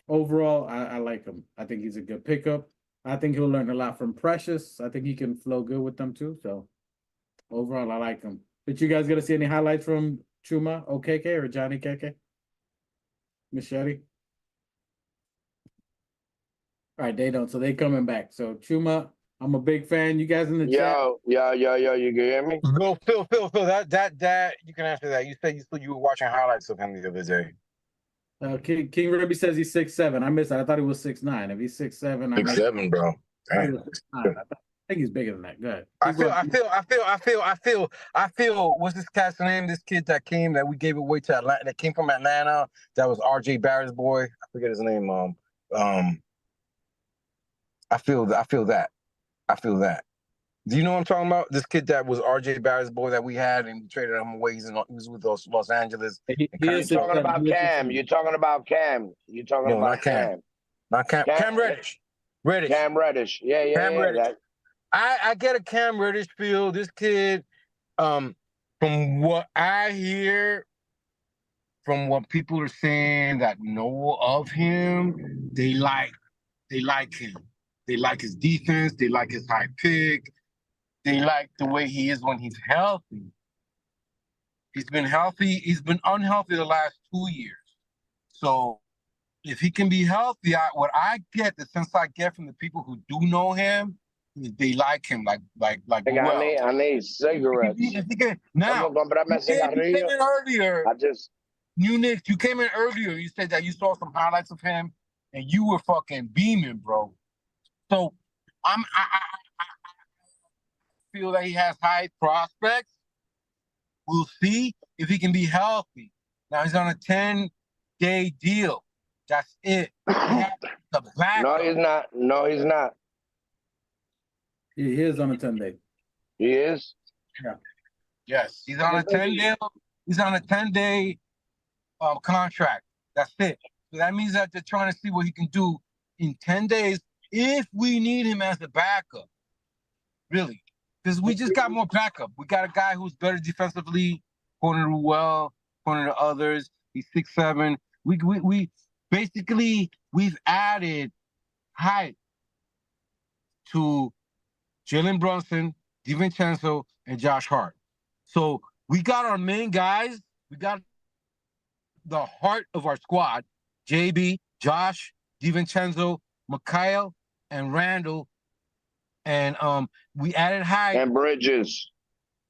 overall, I like him. I think he's a good pickup. I think he'll learn a lot from Precious. I think he can flow good with them too. So overall, I like him. Did you guys get to see any highlights from Chuma Okeke or Johnny Keke? Machete? All right, they don't. So they coming back. So Chuma, I'm a big fan. You guys in the chat? Yo, you can hear me? Go, Phil, that you can answer that. You said you were watching highlights of him the other day. King Ruby says he's 6'7". I missed that. I thought he was 6'9". If he's 6'7", 6'7", bro. I think he's bigger than that. Good. I feel. What's this cat's name? This kid that came that we gave away to Atlanta, that came from Atlanta. That was R.J. Barrett's boy. I forget his name. I feel that. Do you know what I'm talking about? This kid that was R.J. Barrett's boy that we had and we traded him away. He was with us, Los Angeles. You're talking about Cam. You're talking about Cam. Not Cam. Cam Reddish. Cam Reddish. Yeah. Cam Reddish. I get a Cam Reddish feel. This kid, from what I hear, from what people are saying that know of him, they like him. They like his defense. They like his high pick. They like the way he is when he's healthy. He's been healthy. He's been unhealthy the last 2 years. So if he can be healthy, what I get, the sense I get from the people who do know him, they like him like well. I need cigarettes. Now, you came in earlier. New Knicks, you came in earlier. You said that you saw some highlights of him, and you were fucking beaming, bro. So I feel that he has high prospects. We'll see if he can be healthy. Now he's on a 10-day deal. That's it. No, he's not. He is on a 10-day. He is? Yeah. Yes, he's on a 10-day. He's on a 10-day contract. That's it. So that means that they're trying to see what he can do in 10 days if we need him as a backup. Really. Because we just got more backup. We got a guy who's better defensively, according to Ruel, according to others. He's 6'7". We basically, we've added height to Jalen Brunson, DiVincenzo, and Josh Hart. So we got our main guys. We got the heart of our squad, JB, Josh, DiVincenzo, Mikhail, and Randall. And we added Hyde. And Bridges.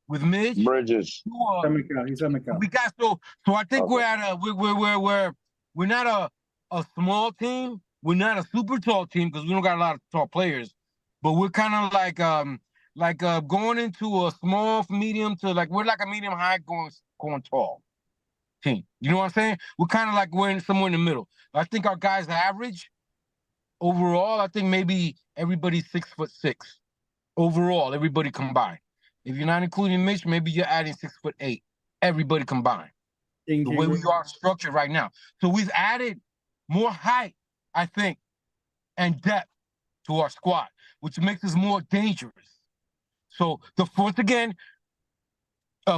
With Mitch. Bridges. He's on the count. We got so I think we're at we're not a small team. We're not a super tall team because we don't got a lot of tall players. But we're kind of like going into a small, medium to we're like a medium high going tall team. You know what I'm saying? We're kind of like we're somewhere in the middle. I think our guys average overall. I think maybe everybody's 6'6" overall. Everybody combined. If you're not including Mitch, maybe you're adding 6'8". Everybody combined. The way we are structured right now. So we've added more height, I think, and depth to our squad, which makes us more dangerous. So once again,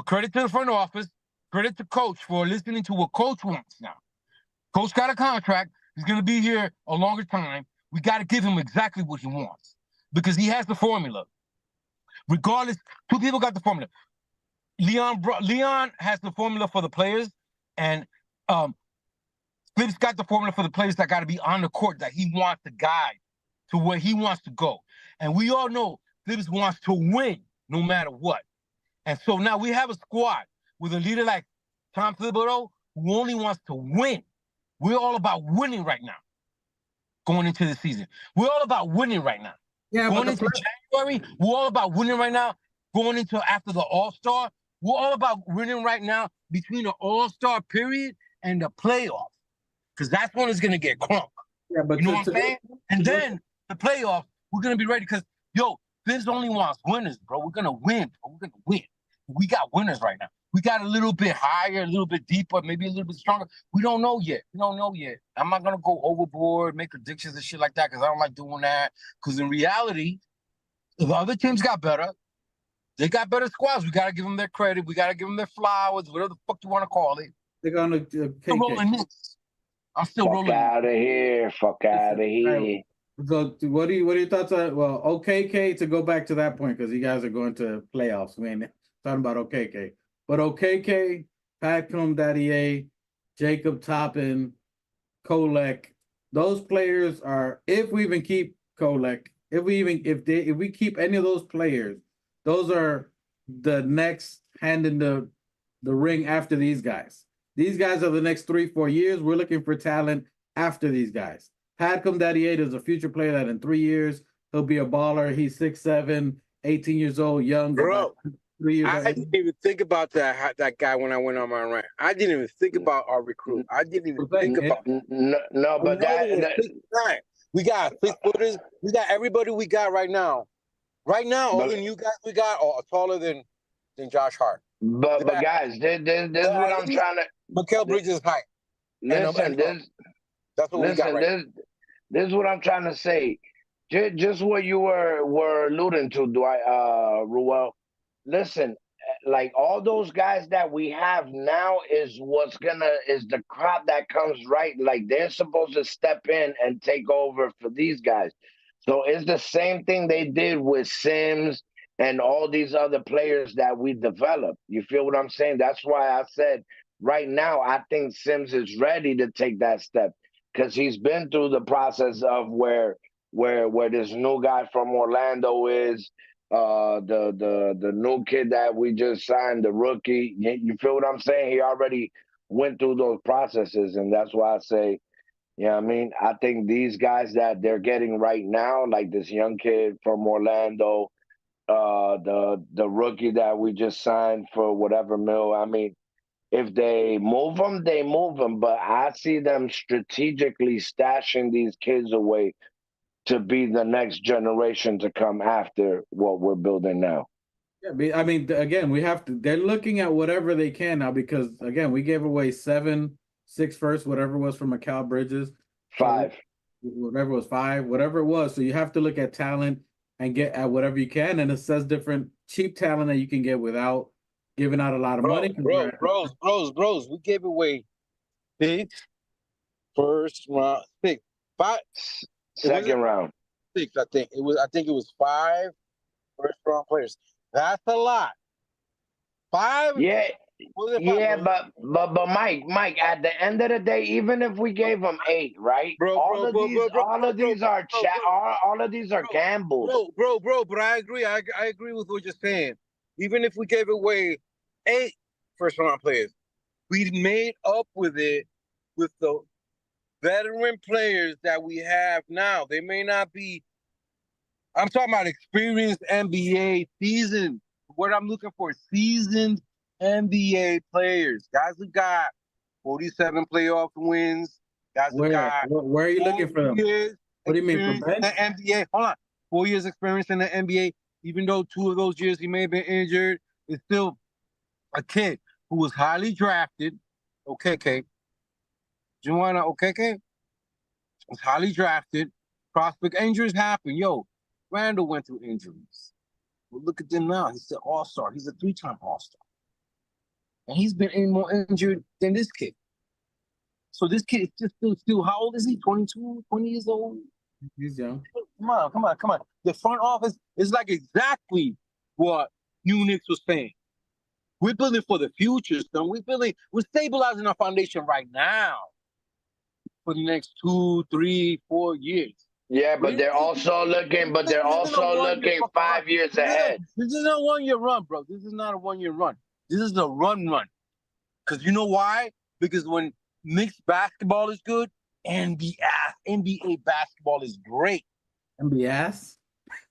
credit to the front office, credit to Coach for listening to what Coach wants now. Coach got a contract. He's going to be here a longer time. We got to give him exactly what he wants because he has the formula. Regardless, two people got the formula. Leon has the formula for the players, and Flip's got the formula for the players that got to be on the court that he wants to guide to where he wants to go. And we all know Flip's wants to win no matter what. And so now we have a squad with a leader like Tom Thibodeau who only wants to win. We're all about winning right now going into the season. We're all about winning right now. Yeah, going into January, we're all about winning right now. Going into after the All-Star, we're all about winning right now between the All-Star period and the playoffs. Because that's when it's going to get crunk. Yeah, but you know what I'm saying? And then the playoffs, we're going to be ready because, Vince only wants winners, bro. We're going to win, bro. We're going to win. We got winners right now. we got a little bit higher, a little bit deeper, maybe a little bit stronger. We don't know yet. We don't know yet. I'm not gonna go overboard, make predictions and shit like that, because I don't like doing that. Because in reality, if other teams got better, they got better squads. We gotta give them their credit. We gotta give them their flowers, whatever the fuck you want to call it. They're gonna I'm rolling Knicks. I'm still Fuck rolling. out of here. Fuck out of here. So what are your thoughts on OKK, to go back to that point, because you guys are going to playoffs. We ain't talking about OKK. But OKK, Patcom, Daddy A, Jacob Toppin, Kolek, those players are, if we even keep Kolek, if we keep any of those players, those are the next hand in the ring after these guys. These guys are the next 3-4 years. We're looking for talent after these guys. Patcom Daddy 8 is a future player that in 3 years, he'll be a baller. He's 6'7", 18 years old, young. Bro, 3 years I old. didn't even think about that guy when I went on my rant. I didn't even think about our recruit. I didn't even think about No, but we got 6 footers. We got everybody we got right now. Right now, all the new guys we got are taller than Josh Hart. But guys, this is what I'm trying to. Mikael Bridges' height. Listen, that's what we got right now. This is what I'm trying to say. Just what you were alluding to, Dwight, Ruel. Listen, like all those guys that we have now is the crop that comes right. Like they're supposed to step in and take over for these guys. So it's the same thing they did with Sims and all these other players that we developed. You feel what I'm saying? That's why I said right now I think Sims is ready to take that step, because he's been through the process of where this new guy from Orlando is, the new kid that we just signed, the rookie. You feel what I'm saying? He already went through those processes, and that's why I say, you know what I mean? I think these guys that they're getting right now, like this young kid from Orlando, the rookie that we just signed for whatever mil. I mean, if they move them, they move them. But I see them strategically stashing these kids away to be the next generation to come after what we're building now. Yeah, I mean, again, we have to. They're looking at whatever they can now, because again, we gave away 7, 6 first, whatever it was from Mikael Bridges, 5, whatever it was 5, whatever it was. So you have to look at talent and get at whatever you can, and it says different cheap talent that you can get without giving out a lot of money. Bros, we gave away 6 first round, 6, 5, second round, 6. I think it was 5 first round players. That's a lot. 5. Yeah. Yeah, but Mike, at the end of the day, even if we gave them 8, right? All of these are gambles. Bro, but I agree. I agree with what you're saying. Even if we gave away 8 first round players, we made up with it with the veteran players that we have now. They may not be, I'm talking about experienced NBA seasoned. What I'm looking for, seasoned NBA players, guys who got 47 playoff wins. Guys who got where are you looking for them? What do you mean, from bench? The NBA? Hold on, 4 years experience in the NBA. Even though 2 of those years he may have been injured, it's still a kid who was highly drafted. OKK, Joanna OKK was highly drafted. Prospect injuries happen. Yo, Randall went through injuries. But look at them now. He's an all-star. He's a 3-time all-star. And he's been more injured than this kid. So this kid is just still, how old is he? 22, 20 years old? He's young. Come on. The front office is like exactly what Unix was saying. We're building for the future, son. We're stabilizing our foundation right now for the next 2, 3, 4 years. Yeah, but they're also looking 5 years ahead. This is not a 1-year run, bro. This is not a 1-year run. This is a run. Because you know why? Because when Knicks basketball is good, NBA basketball is great. NBA?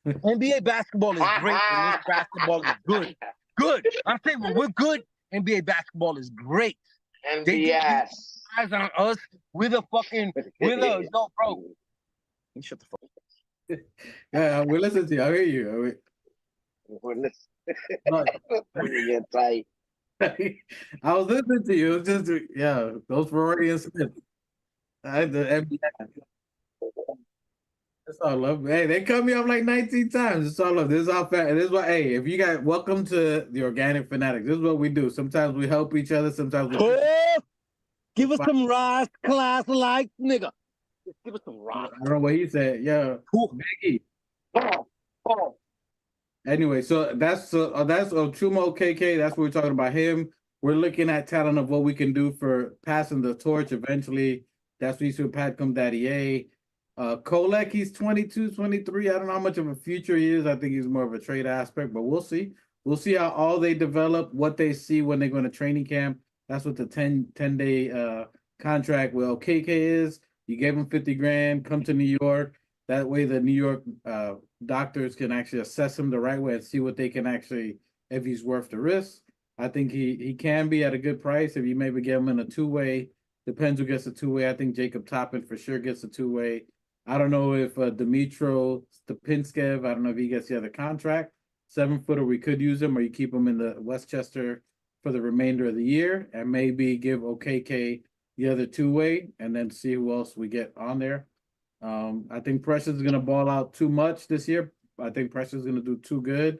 NBA basketball is great, and Knicks basketball is good. Good. I'm saying when we're good, NBA basketball is great. NBA. Eyes on us. No, bro. Shut the fuck up. Yeah, we listen to you. I hear you. We're listening. Get tight. I was listening to you. It was just yeah, those Ferrari and Smith. The NBA. It's all love. Hey, they cut me off like 19 times. It's all love. This is how fat. This is what. Hey, if you got welcome to the Organic Fanatics. This is what we do. Sometimes we help each other. Sometimes we. Puff, give us some Ross class like nigga. Just give us some Ross. I don't know what he said. Yeah, Biggie. Oh. Anyway, so that's Chumo KK. That's what we're talking about him. We're looking at talent of what we can do for passing the torch eventually. That's what you see with Pat Daddy. Kolek, he's 22, 23. I don't know how much of a future he is. I think he's more of a trade aspect, but we'll see. We'll see how all they develop, what they see when they go into training camp. That's what the 10-day contract with KK is. You gave him 50 grand, come to New York. That way the New York doctors can actually assess him the right way and see what they can actually, if he's worth the risk. I think he can be at a good price if you maybe get him in a two-way. Depends who gets a two-way. I think Jacob Toppin for sure gets a two-way. I don't know if Dmitro Stepinskev, I don't know if he gets the other contract. 7-footer, we could use him, or you keep him in the Westchester for the remainder of the year and maybe give OKK the other two-way and then see who else we get on there. I think Precious is going to ball out too much this year. I think Precious is going to do too good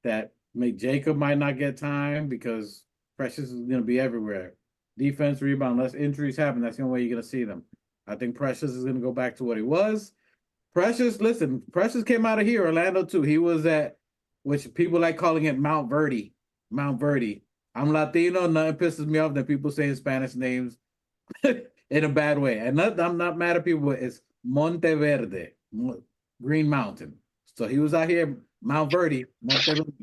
that Jacob might not get time because Precious is going to be everywhere. Defense, rebound, unless injuries happen, that's the only way you're going to see them. I think Precious is going to go back to what he was. Precious came out of here, Orlando too. He was at, which people like calling it Mount Verde. Mount Verde. I'm Latino, nothing pisses me off than people saying Spanish names in a bad way. And I'm not mad at people, but it's Monteverde, Green Mountain. So he was out here, Mount Verde, Monteverde,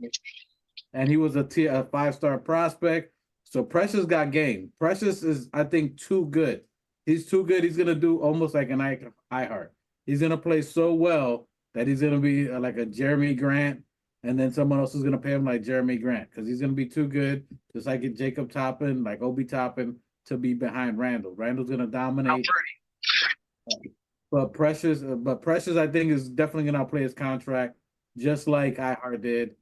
and he was a 5-star prospect. So Precious got game. Precious is, I think, too good. He's too good. He's going to do almost like an iHeart. He's going to play so well that he's going to be like a Jeremy Grant, and then someone else is going to pay him like Jeremy Grant because he's going to be too good, just like Jacob Toppin, like Obi Toppin, to be behind Randall. Randall's going to dominate. But Precious, I think, is definitely going to outplay his contract, just like iHeart did.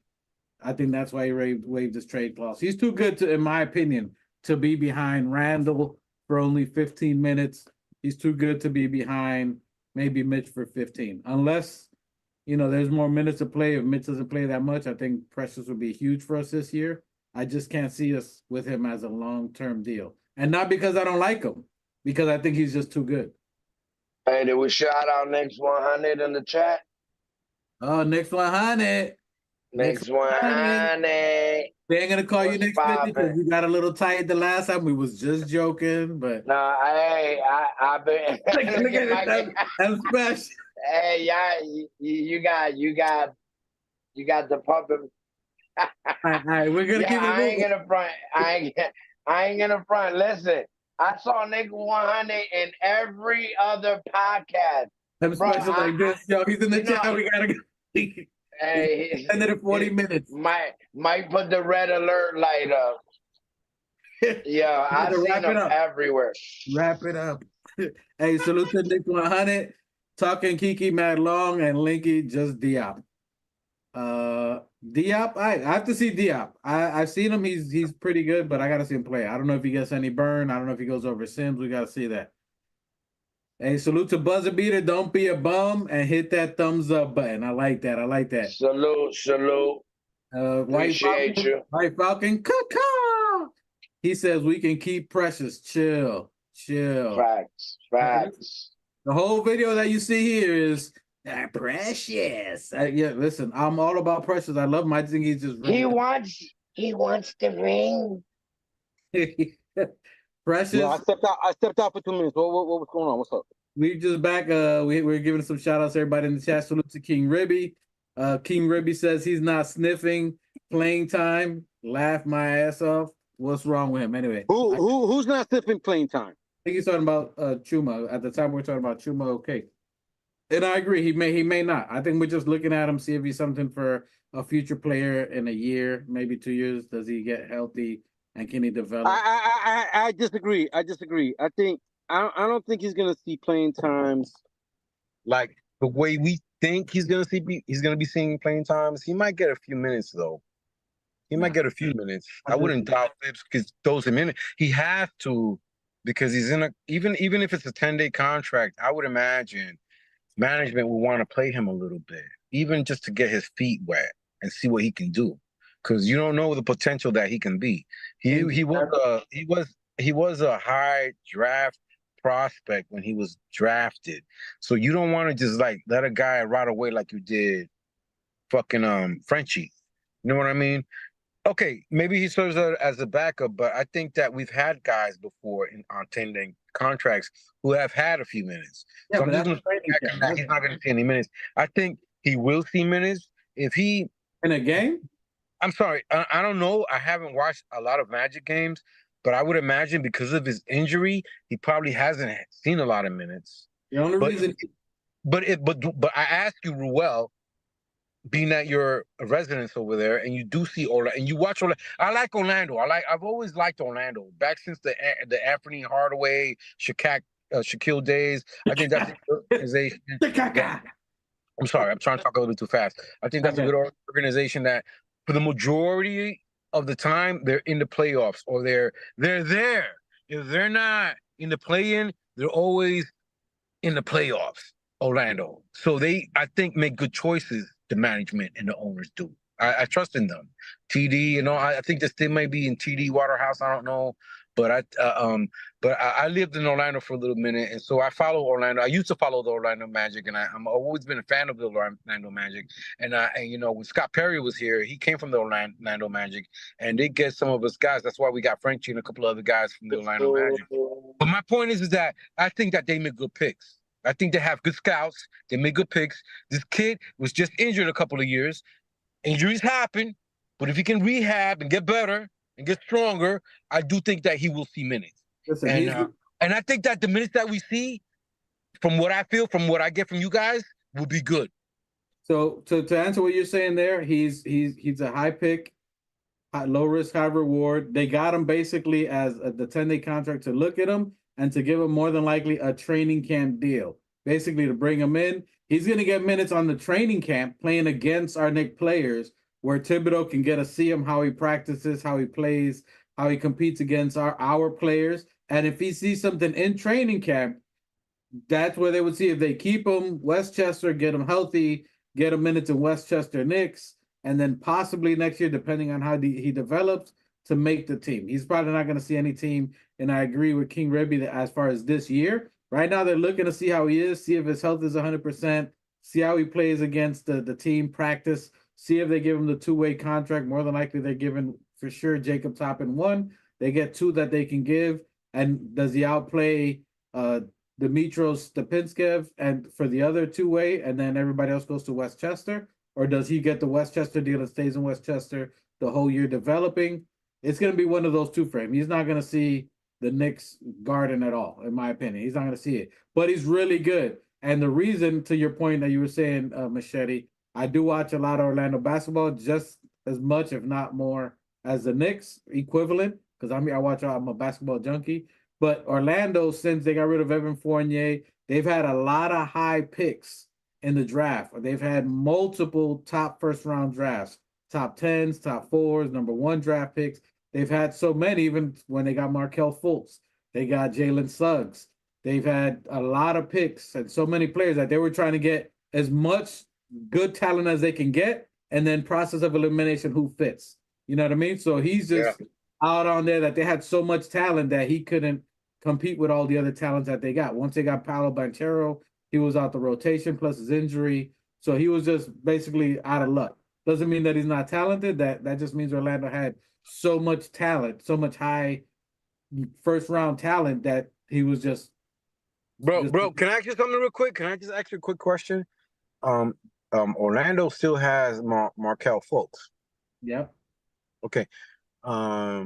I think that's why he waived his trade clause. He's too good to, in my opinion, to be behind Randall for only 15 minutes. He's too good to be behind maybe Mitch for 15. Unless, there's more minutes to play. If Mitch doesn't play that much, I think Precious would be huge for us this year. I just can't see us with him as a long-term deal. And not because I don't like him, because I think he's just too good. Hey, did we shout out Knicks 100 in the chat? Oh, Knicks 100. Knicks 100. They ain't gonna call you Knicks 50 because you got a little tight the last time. We was just joking, but no, I've been. look at that. That's special. Hey, yeah, you got the puppet. All right, we're gonna keep it moving. I ain't gonna front. I ain't gonna front. Listen, I saw Knicks 100 in every other podcast. I'm special like this, yo. He's in the chat. We gotta go. Hey, ended in 40 minutes. Might put the red alert light up. Yeah, I see them everywhere. Wrap it up. Hey, salute to Knicks 100. Talking Kiki, Mad Long, and Linky, just Diop. Diop, I have to see Diop. I've seen him. He's pretty good, but I got to see him play. I don't know if he gets any burn. I don't know if he goes over Sims. We got to see that. Hey, salute to Buzzer Beater. Don't be a bum and hit that thumbs up button. I like that. Salute. Appreciate you. White Falcon. Caw-caw. He says we can keep Precious. Chill. Facts. The whole video that you see here is Precious. Yeah, listen, I'm all about Precious. I love him. I think he's just he wants the ring. Precious. Yeah, I stepped out for 2 minutes. What was going on? What's up? We just back. We're giving some shout outs to everybody in the chat. Salute to King Ribby. King Ribby says he's not sniffing playing time. Laugh my ass off. What's wrong with him anyway? Who's not sniffing playing time? I think he's talking about Chuma. At the time we're talking about Chuma. Okay, and I agree. He may not. I think we're just looking at him, see if he's something for a future player in a year, maybe 2 years. Does he get healthy and can he develop? I disagree. I think I don't think he's gonna see playing times like the way we think he's gonna be seeing playing times. He might get a few minutes though. He might get a few minutes. I wouldn't doubt Phipps because throws him in. He has to because he's in a even if it's a 10-day contract. I would imagine management would want to play him a little bit, even just to get his feet wet and see what he can do. Because you don't know the potential that he can be. He was a high draft prospect when he was drafted. So you don't want to just like let a guy right away like you did fucking Frenchie. You know what I mean? Okay, maybe he serves as a backup, but I think that we've had guys before on 10-day contracts who have had a few minutes. Yeah, so but I'm just that's going to back on that. He's not going to see any minutes. I think he will see minutes if he in a game. I'm sorry, I don't know. I haven't watched a lot of Magic games, but I would imagine because of his injury, he probably hasn't seen a lot of minutes. The only reason, but I ask you, Ruel, being that you're a resident over there and you do see Orlando and you watch Orlando. I like Orlando. I've always liked Orlando back since the Anthony Hardaway, Shaquille days. I think that's an organization. I'm sorry, I'm trying to talk a little bit too fast. I think that's a good organization that for the majority of the time they're in the playoffs or they're there. If they're not in the play-in, they're always in the playoffs. Orlando. So they, I think, make good choices. The management and the owners do. I trust in them. TD, I think this thing might be in TD Waterhouse. I don't know, but I lived in Orlando for a little minute, and so I follow Orlando. I used to follow the Orlando Magic, and I'm always been a fan of the Orlando Magic. And when Scott Perry was here, he came from the Orlando Magic, and they get some of us guys. That's why we got Frenchie and a couple of other guys from the Orlando Magic. But my point is that I think that they make good picks. I think they have good scouts. They make good picks. This kid was just injured a couple of years. Injuries happen, but if he can rehab and get better and get stronger, I do think that he will see minutes. Listen, and I think that the minutes that we see, from what I feel, from what I get from you guys, will be good. So to answer what you're saying there, he's a high pick, low risk, high reward. They got him basically as the 10-day contract to look at him and to give him more than likely a training camp deal, basically to bring him in. He's going to get minutes on the training camp playing against our Knicks players where Thibodeau can get to see him, how he practices, how he plays, how he competes against our players. And if he sees something in training camp, that's where they would see if they keep him, Westchester, get him healthy, get him minutes in Westchester Knicks, and then possibly next year, depending on how he develops, to make the team. He's probably not going to see any team, and I agree with King Rebby that as far as this year. Right now, they're looking to see how he is, see if his health is 100%, see how he plays against the team practice, see if they give him the two-way contract. More than likely, they're giving, for sure, Jacob Toppin one. They get two that they can give. And does he outplay Dmitros Stepinskev and for the other two-way, and then everybody else goes to Westchester? Or does he get the Westchester deal and stays in Westchester the whole year developing? It's going to be one of those two for him. He's not going to see the Knicks garden at all, in my opinion. He's not going to see it. But he's really good. And the reason, to your point that you were saying, Machete, I do watch a lot of Orlando basketball, just as much, if not more, as the Knicks equivalent, because I'm a basketball junkie. But Orlando, since they got rid of Evan Fournier, they've had a lot of high picks in the draft. They've had multiple top first-round drafts, top 10s, top 4s, number 1 draft picks. They've had so many, even when they got Markelle Fultz. They got Jalen Suggs. They've had a lot of picks and so many players that they were trying to get as much good talent as they can get, and then process of elimination, who fits. You know what I mean? So he's just out on there that they had so much talent that he couldn't compete with all the other talents that they got. Once they got Paolo Banchero, he was out the rotation plus his injury. So he was just basically out of luck. Doesn't mean that he's not talented. That just means Orlando had so much talent, so much high first round talent that he was just. Bro, can I ask you something real quick? Can I just ask you a quick question? Orlando still has Markelle Fultz. Yep. Okay. I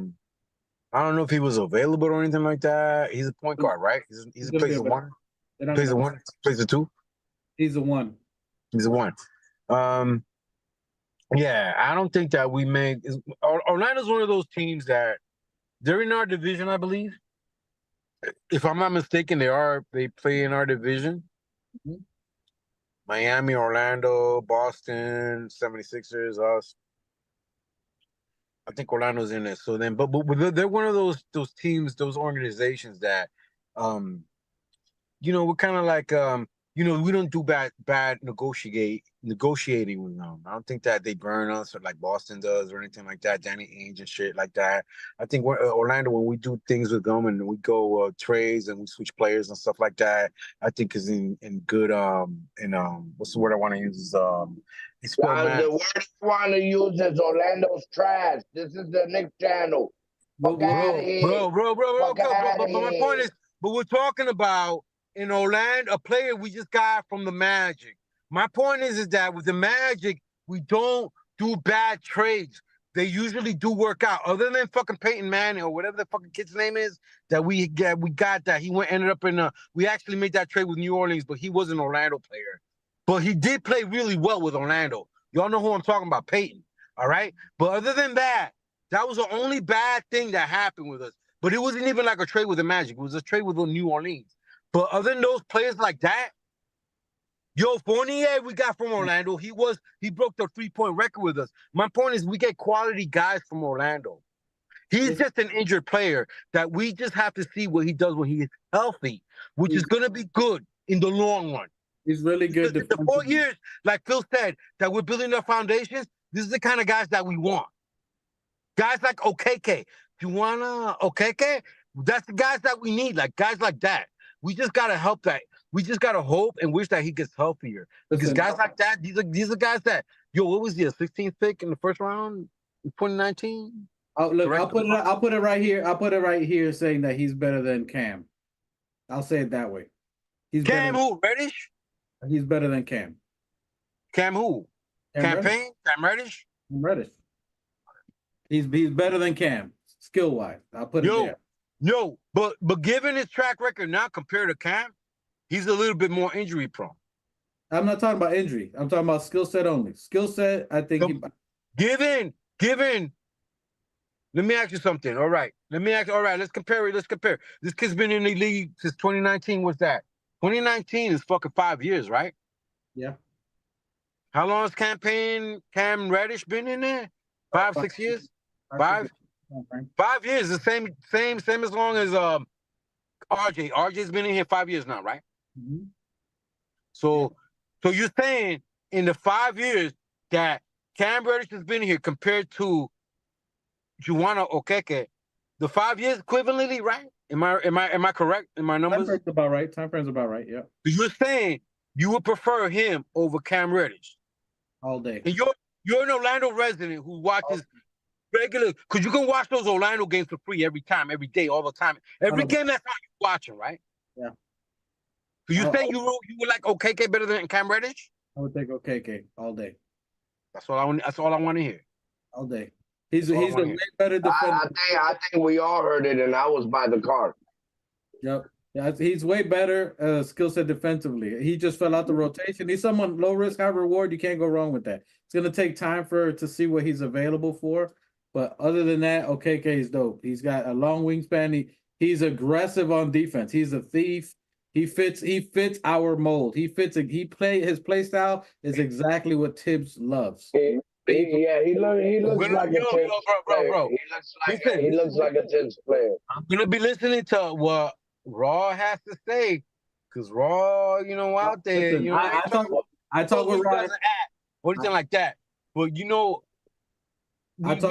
don't know if he was available or anything like that. He's a point guard, right? He's plays the one. Plays the one. Plays the two. He's the one. He's the one. Yeah, I don't think that we make. Orlando's one of those teams that they're in our division, I believe. If I'm not mistaken, they play in our division. Mm-hmm. Miami, Orlando, Boston, 76ers, us. I think Orlando's in it. So then, but they're one of those teams, those organizations that, we're kind of like, we don't do bad negotiating with them. I don't think that they burn us or like Boston does or anything like that. Danny Ainge and shit like that. I think Orlando, when we do things with them and we go trades and we switch players and stuff like that, I think is in good what's the word I want to use is it's The word I want to use is Orlando's trash. This is the Knicks channel. Bro. But my point is, but we're talking about in Orlando, a player we just got from the Magic. My point is that with the Magic, we don't do bad trades. They usually do work out. Other than fucking Peyton Manning or whatever the fucking kid's name is that we got that. Ended up in we actually made that trade with New Orleans, but he was an Orlando player. But he did play really well with Orlando. Y'all know who I'm talking about, Peyton. All right? But other than that, that was the only bad thing that happened with us. But it wasn't even like a trade with the Magic. It was a trade with the New Orleans. But other than those players like that, Fournier we got from Orlando. He broke the 3-point record with us. My point is we get quality guys from Orlando. He's just an injured player that we just have to see what he does when he is healthy, which is going to be good in the long run. He's really good. The 4 years, like Phil said, that we're building our foundations, this is the kind of guys that we want. Guys like Okeke. Juana Okeke, that's the guys that we need, like guys like that. We just gotta help that. We just gotta hope and wish that he gets healthier. Because guys like that, these are guys that, what was he, a 16th pick in the first round in 2019? Oh, look, I'll put it right here. I'll put it right here saying that he's better than Cam. I'll say it that way. Cam who? Reddish? He's better than Cam. Cam who? Cam Payne? Cam Reddish? Cam Reddish. He's better than Cam, skill-wise. I'll put it there. But given his track record now compared to Cam, he's a little bit more injury prone. I'm not talking about injury. I'm talking about skill set only. Skill set, I think. Given. Let me ask you something. All right. Let's compare. This kid's been in the league since 2019. What's that? 2019 is fucking 5 years, right? Yeah. How long has Cam Reddish been in there? 5, 6 years? 5? 5 years, the same as long as RJ. RJ's been in here 5 years now, right? Mm-hmm. So you're saying in the 5 years that Cam Reddish has been here compared to Juana Okeke, the 5 years equivalently, right? Am I correct in my numbers? Time frame's about right. Yeah. So you're saying you would prefer him over Cam Reddish all day. And you're an Orlando resident who watches regular, because you can watch those Orlando games for free every time, every day, all the time. Every game that's how you're watching, right? Yeah. So you saying you would like Okeke better than Cam Reddish? I would take Okeke all day. That's all I want to hear. All day. He's a way better defender. I think we all heard it, and I was by the car. Yep. Yeah, he's way better skill set defensively. He just fell out the rotation. He's someone low risk, high reward. You can't go wrong with that. It's gonna take time to see what he's available for. But other than that, Okeke is dope. He's got a long wingspan. He's aggressive on defense. He's a thief. He fits our mold. His play style is exactly what Tibbs loves. He looks like a Tibbs player. He looks like a Tibbs player. I'm gonna be listening to what Raw has to say, because Raw, out there, listen, I talk with Raw or anything like that. But we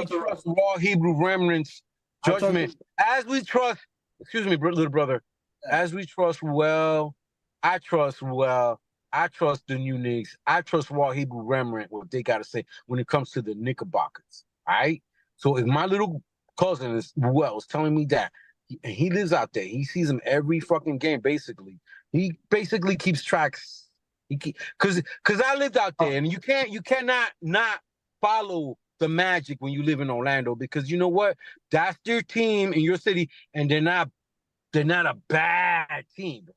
trust Raw Hebrew remnants judgment as we trust. Excuse me, little brother. As we trust I trust the new Knicks. I trust Raw Hebrew remnant what they got to say when it comes to the Knickerbockers. All right. So if my little cousin is telling me that. He lives out there. He sees him every fucking game. Basically, he basically keeps tracks. Because I lived out there, and you cannot not follow the Magic when you live in Orlando, because you know what? That's their team in your city, and they're not a bad team.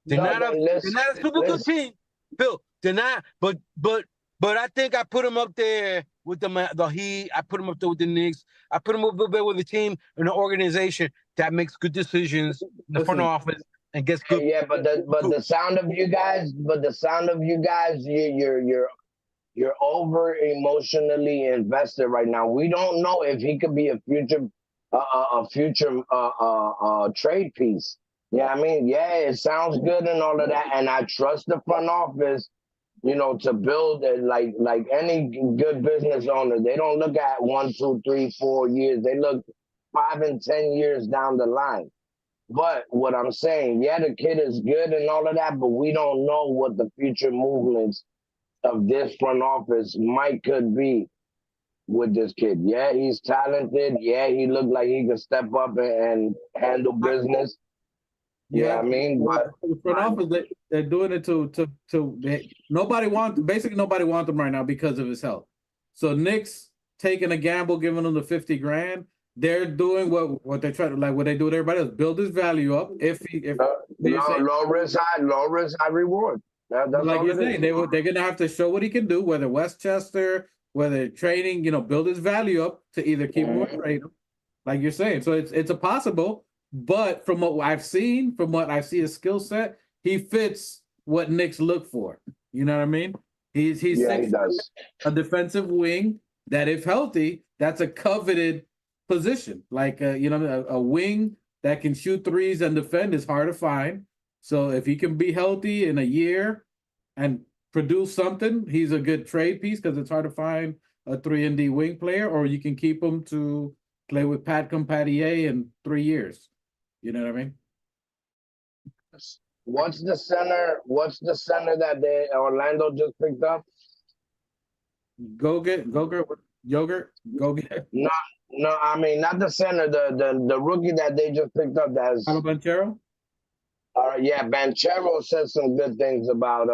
They're not a super good team, Bill. They're not. But I think I put them up there with the Heat. I put them up there with the Knicks. I put them up there with the team and the organization that makes good decisions in the front office and gets good. Yeah, but the sound of you guys, You're over emotionally invested right now. We don't know if he could be a future trade piece. Yeah, I mean, yeah, it sounds good and all of that, and I trust the front office, to build it like any good business owner. They don't look at 1, 2, 3, 4 years. They look 5 and 10 years down the line. But what I'm saying, yeah, the kid is good and all of that, but we don't know what the future movements of this front office could be with this kid. Yeah, he's talented. Yeah, he looked like he could step up and handle business. Yeah, I mean, but the front office, they're doing it nobody wants him right now because of his health. So Knicks taking a gamble, giving him the 50 grand. They're doing what they're trying to, like what they do with everybody else, build his value up. Low risk, high reward. That's like all you're saying, they're gonna have to show what he can do, whether Westchester, whether trading, build his value up to either keep him or trade him, like you're saying. So it's a possible, but from what I've seen, from what I see his skill set, he fits what Knicks look for. You know what I mean? He's he does. A defensive wing that, if healthy, that's a coveted position. Like a wing that can shoot threes and defend is hard to find. So if he can be healthy in a year and produce something, he's a good trade piece because it's hard to find a 3-and-D wing player, or you can keep him to play with Pat Compatier in 3 years. You know what I mean? What's the center that Orlando just picked up? Go get. No, I mean not the center, the rookie that they just picked up. That's Banchero. Yeah, Banchero said some good things about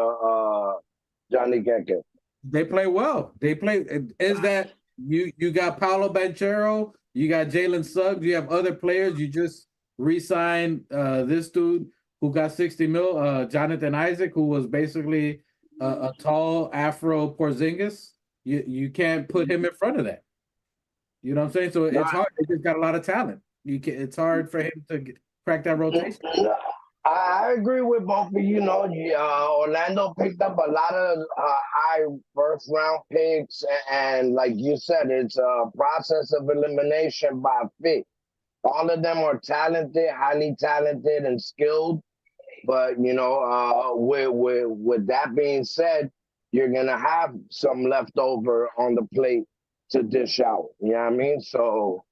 Johnny Keke. They play well. Is that you got Paolo Banchero, you got Jalen Suggs, you have other players. You just re-signed this dude who got 60 mil, Jonathan Isaac, who was basically a tall Afro Porzingis. You can't put him in front of that. You know what I'm saying? So it's hard. They just got a lot of talent. It's hard for him to crack that rotation. I agree with both of you. Orlando picked up a lot of high first-round picks, and like you said, it's a process of elimination by fit. All of them are talented, highly talented, and skilled. But with that being said, you're gonna have some leftover on the plate to dish out. You know what I mean? So.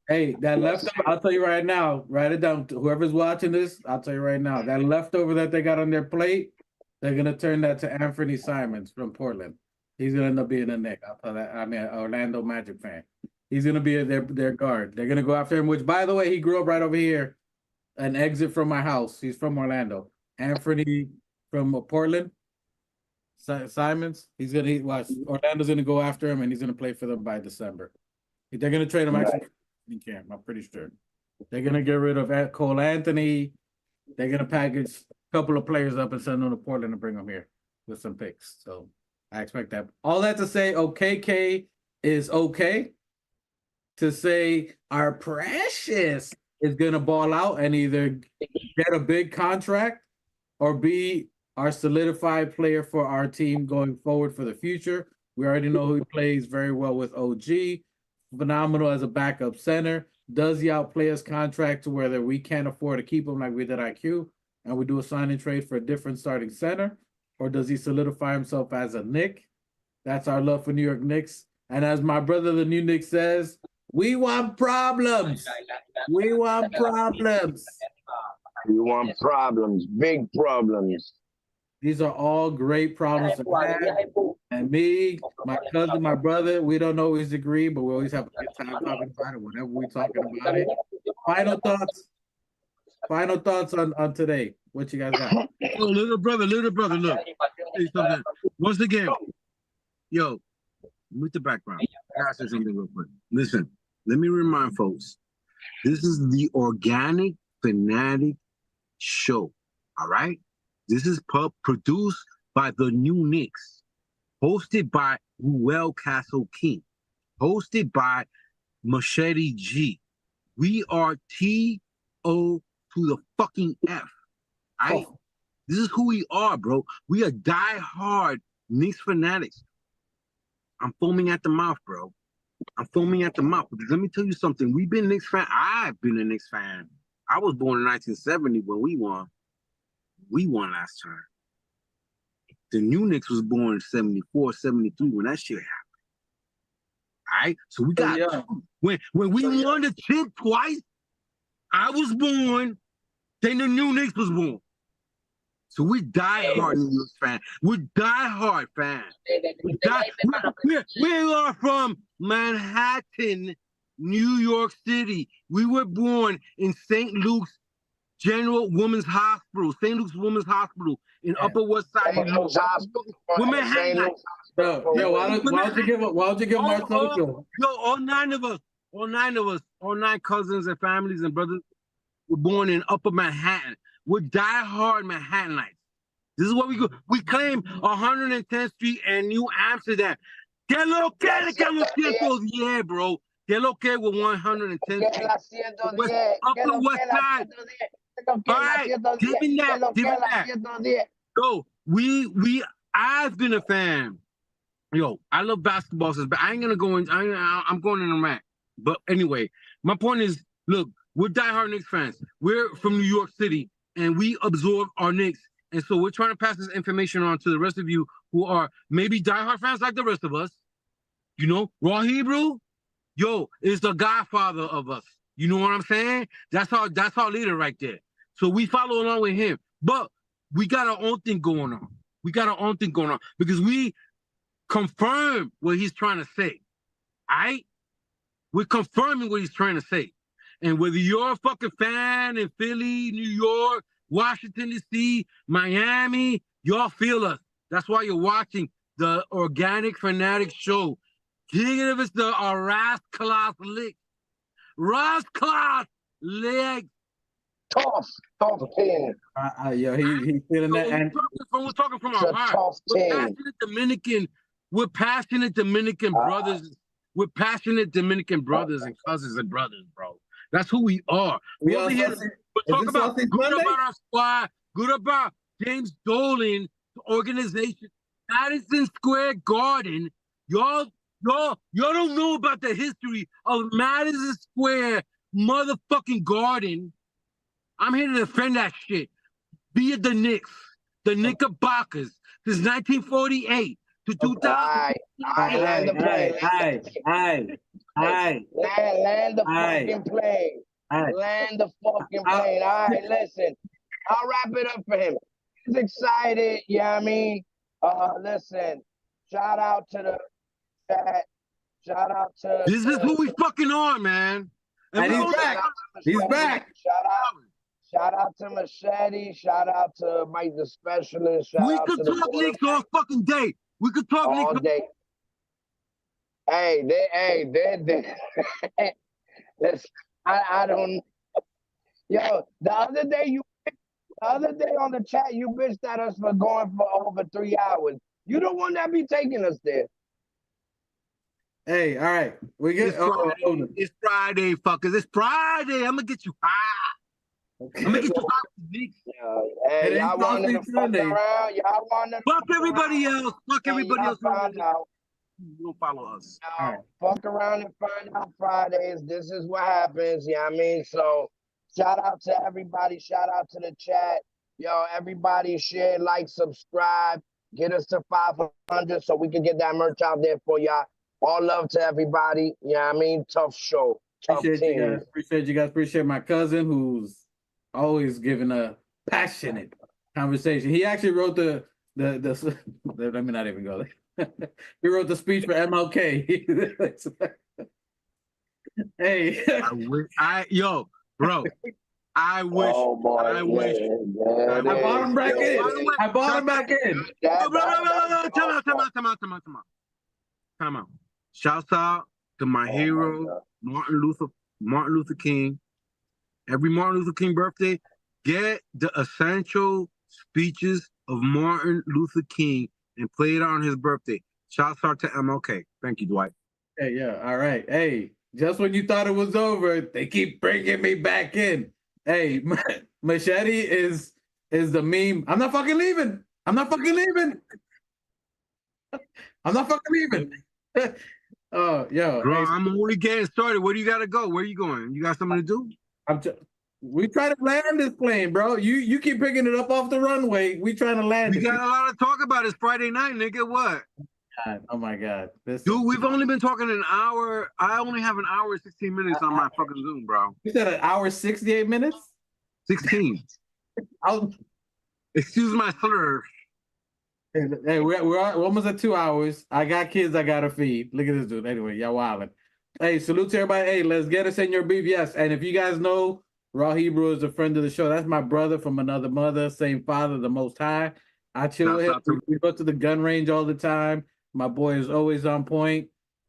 Hey, that leftover, I'll tell you right now, write it down. Whoever's watching this, I'll tell you right now, that leftover that they got on their plate, they're going to turn that to Anthony Simons from Portland. He's going to end up being a Knick. I'll tell that. I mean, an Orlando Magic fan. He's going to be their guard. They're going to go after him, which, by the way, he grew up right over here, an exit from my house. He's from Orlando. Anthony from Portland, Simons. Orlando's going to go after him, and he's going to play for them by December. They're going to trade him actually. In camp, I'm pretty sure. They're gonna get rid of Cole Anthony. They're gonna package a couple of players up and send them to Portland and bring them here with some picks. So I expect that. All that to say, OKK is okay. To say our precious is gonna ball out and either get a big contract or be our solidified player for our team going forward for the future. We already know who plays very well with OG. Phenomenal as a backup center. Does he outplay his contract to whether we can't afford to keep him like we did IQ and we do a sign and trade for a different starting center? Or does he solidify himself as a Knick? That's our love for New York Knicks. And as my brother, the new Knick, says, we want problems. We want problems. We want problems, big problems. These are all great problems to have. And me, my cousin, my brother, we don't always agree, but we always have a good time talking about it whenever we're talking about it. Final thoughts on today. What you guys got? Oh, little brother, look. Hey, something. Once again, yo, with the background, I gotta say something real quick. Listen, let me remind folks, this is the Organic Fanatic Show, all right? This is produced by the New Knicks, hosted by Ruel Castle King, hosted by Machete G. We are T-O to the fucking F, right? This is who we are, bro. We are diehard Knicks fanatics. I'm foaming at the mouth, bro. I'm foaming at the mouth because let me tell you something. We've been Knicks fan. I've been a Knicks fan. I was born in 1970 when we won. We won last time. The new Knicks was born in 74, 73 when that shit happened. All right? So we got when we won the chip twice, I was born, then the new Knicks was born. So we die hard Knicks fan. We die hard fan. We are from Manhattan, New York City. We were born in St. Luke's General Women's Hospital, St. Luke's Women's Hospital in Upper West Side. We're Manhattan. Yo, why don't you give Marcelo? Yo, all nine of us, all nine cousins and families and brothers were born in Upper Manhattan. We're die-hard Manhattanites. This is what we go. We claim 110th Street and New Amsterdam. Que lo que, yeah, bro. Que lo que with 110th Street. Upper West Side. All right, give me that. Yo, I've been a fan. Yo, I love basketball since, but I ain't gonna go in. I'm going in a rant. But anyway, my point is, look, we're diehard Knicks fans. We're from New York City, and we absorb our Knicks. And so we're trying to pass this information on to the rest of you who are maybe diehard fans like the rest of us. You know, Raw Hebrew, yo, is the godfather of us. You know what I'm saying? That's our leader right there. So we follow along with him. But we got our own thing going on. Because we confirm what he's trying to say. All right? We're confirming what he's trying to say. And whether you're a fucking fan in Philly, New York, Washington, D.C., Miami, y'all feel us. That's why you're watching the Organic Fanatic Show. Give us the Ras Class Lick. Ras Class Lick. Tough team. Yo, he's feeling that. And we're talking from our heart. We're passionate Dominican brothers. We're passionate Dominican brothers and cousins and brothers, bro. That's who we are. We're talking about good about our squad, good about James Dolan, the organization, Madison Square Garden. Y'all don't know about the history of Madison Square motherfucking Garden. I'm here to defend that shit. Be it the Knicks, the Knickerbockers, since 1948 to 2000. Land the fucking plane. Land the fucking plane. All right, listen. I'll wrap it up for him. He's excited. You know what I mean? Listen. Shout out to the chat. Shout out to. This is who we fucking are, man. And he's back. He's back. Shout out to Machete. Shout out to Mike the Specialist. We could talk Knicks all fucking day. We could talk all Knicks day. Hey, they. Listen, I don't. Yo, the other day on the chat, you bitched at us for going for over 3 hours. You the one that be taking us there. Hey, all right. It's Friday, fuckers. It's Friday. I'm gonna get you high. I'm gonna get you high. Hey, y'all wanted to fuck around. Y'all wanted to fuck everybody else. Fuck everybody else. You don't follow us. Fuck around and find out Fridays. This is what happens. You know what I mean? So shout out to everybody. Shout out to the chat. Yo, everybody share, like, subscribe. Get us to 500 so we can get that merch out there for y'all. All love to everybody. You know what I mean? Tough show. Tough team. Appreciate you guys. Appreciate my cousin who's always giving a passionate conversation. He actually wrote the let me not even go there. He wrote the speech for MLK. Hey. Yo, bro. I wish. Oh boy, I wish. I bought him back in. I bought him back in. Time out. Shouts out to my hero, Martin Luther King. Every Martin Luther King birthday, get the essential speeches of Martin Luther King and play it on his birthday. Shouts out to MLK. Thank you, Dwight. Hey, yeah. All right. Hey, just when you thought it was over, they keep bringing me back in. Hey, Machete is the meme. I'm not fucking leaving. I'm not fucking leaving. Oh, yo, Bro, hey, I'm only getting started. Where do you gotta go? Where are you going? You got something to do? we try to land this plane, bro. You keep picking it up off the runway. We trying to land We it. got a lot to talk about. It's Friday night, nigga. What? Oh my God. Listen, Dude, we've only been talking an hour. I only have an hour and 16 minutes on my fucking Zoom, bro. you said an hour, 68 minutes? 16. I'll, Excuse my slur. hey, we're almost at 2 hours. I got kids I gotta feed. Look at this dude. Anyway, y'all wildin'. Hey, salute to everybody. Hey, let's get us in your beef. Yes. And if you guys know, Raw Hebrew is a friend of the show. That's my brother from another mother, same father, the Most High. I chill with him. We go to the gun range all the time. My boy is always on point.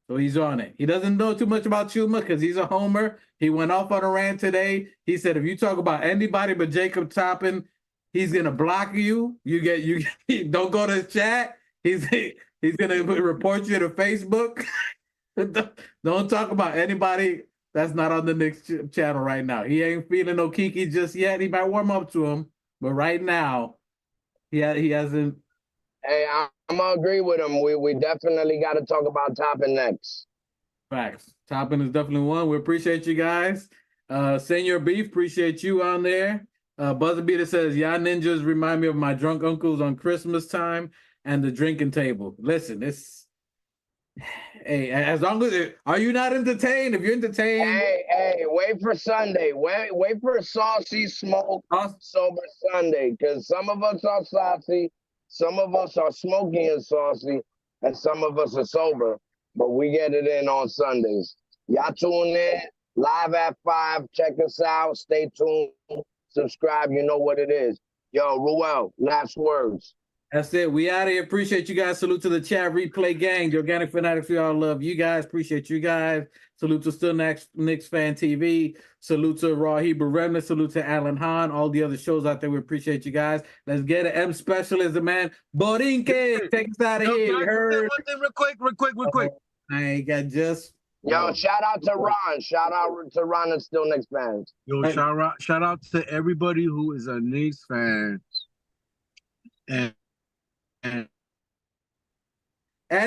So he's on it. He doesn't know too much about Chuma because he's a homer. He went off on a rant today. He said, if you talk about anybody but Jacob Toppin, he's gonna block you. You don't go to his chat. He's gonna report you to Facebook. Don't talk about anybody that's not on the Knicks channel right now. He ain't feeling no Kiki just yet. He might warm up to him, but right now, he hasn't. Hey, I'm gonna agree with him. We definitely got to talk about Toppin next. Facts. Toppin is definitely one. We appreciate you guys. Senior Beef, appreciate you on there. Buzzer Beater says, y'all ninjas remind me of my drunk uncles on Christmas time and the drinking table. Listen, it's hey, as long as are you not entertained? If you're entertained, Hey, wait for Sunday. Wait for a saucy smoke sober Sunday, because some of us are saucy, some of us are smoky and saucy, and some of us are sober. But we get it in on Sundays. Y'all tune in live at 5. Check us out. Stay tuned. Subscribe. You know what it is. Yo, Ruel, last words. That's it. We out of here. Appreciate you guys. Salute to the chat replay gang. The Organic Fanatics, we all love you guys. Appreciate you guys. Salute to Still Knicks Fan TV. Salute to Raw Hebrew Remnant. Salute to Alan Hahn. All the other shows out there. We appreciate you guys. Let's get it. M Specialist, the man. Borinque, take us out of here. One thing real quick. I ain't got just. Yo, shout out to Ron. Shout out to Ron and Still Knicks fans. Yo, shout out to everybody who is a Knicks fan. And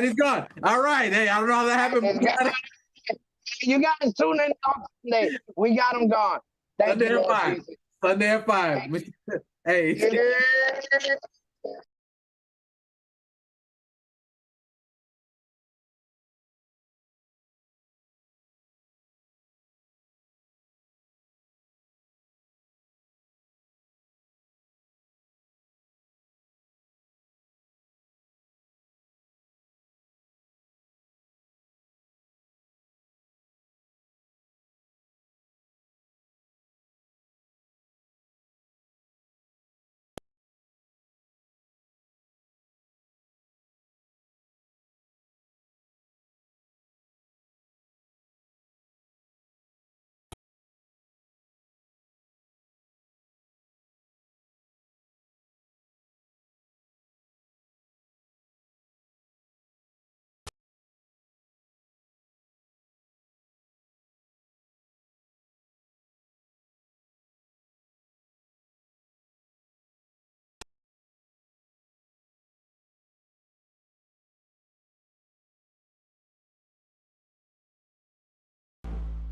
he's gone. All right. Hey, I don't know how that happened. You guys tune in on Sunday. We got him gone. Thank Sunday you, at 5. Sunday at 5. Hey.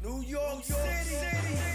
New York City.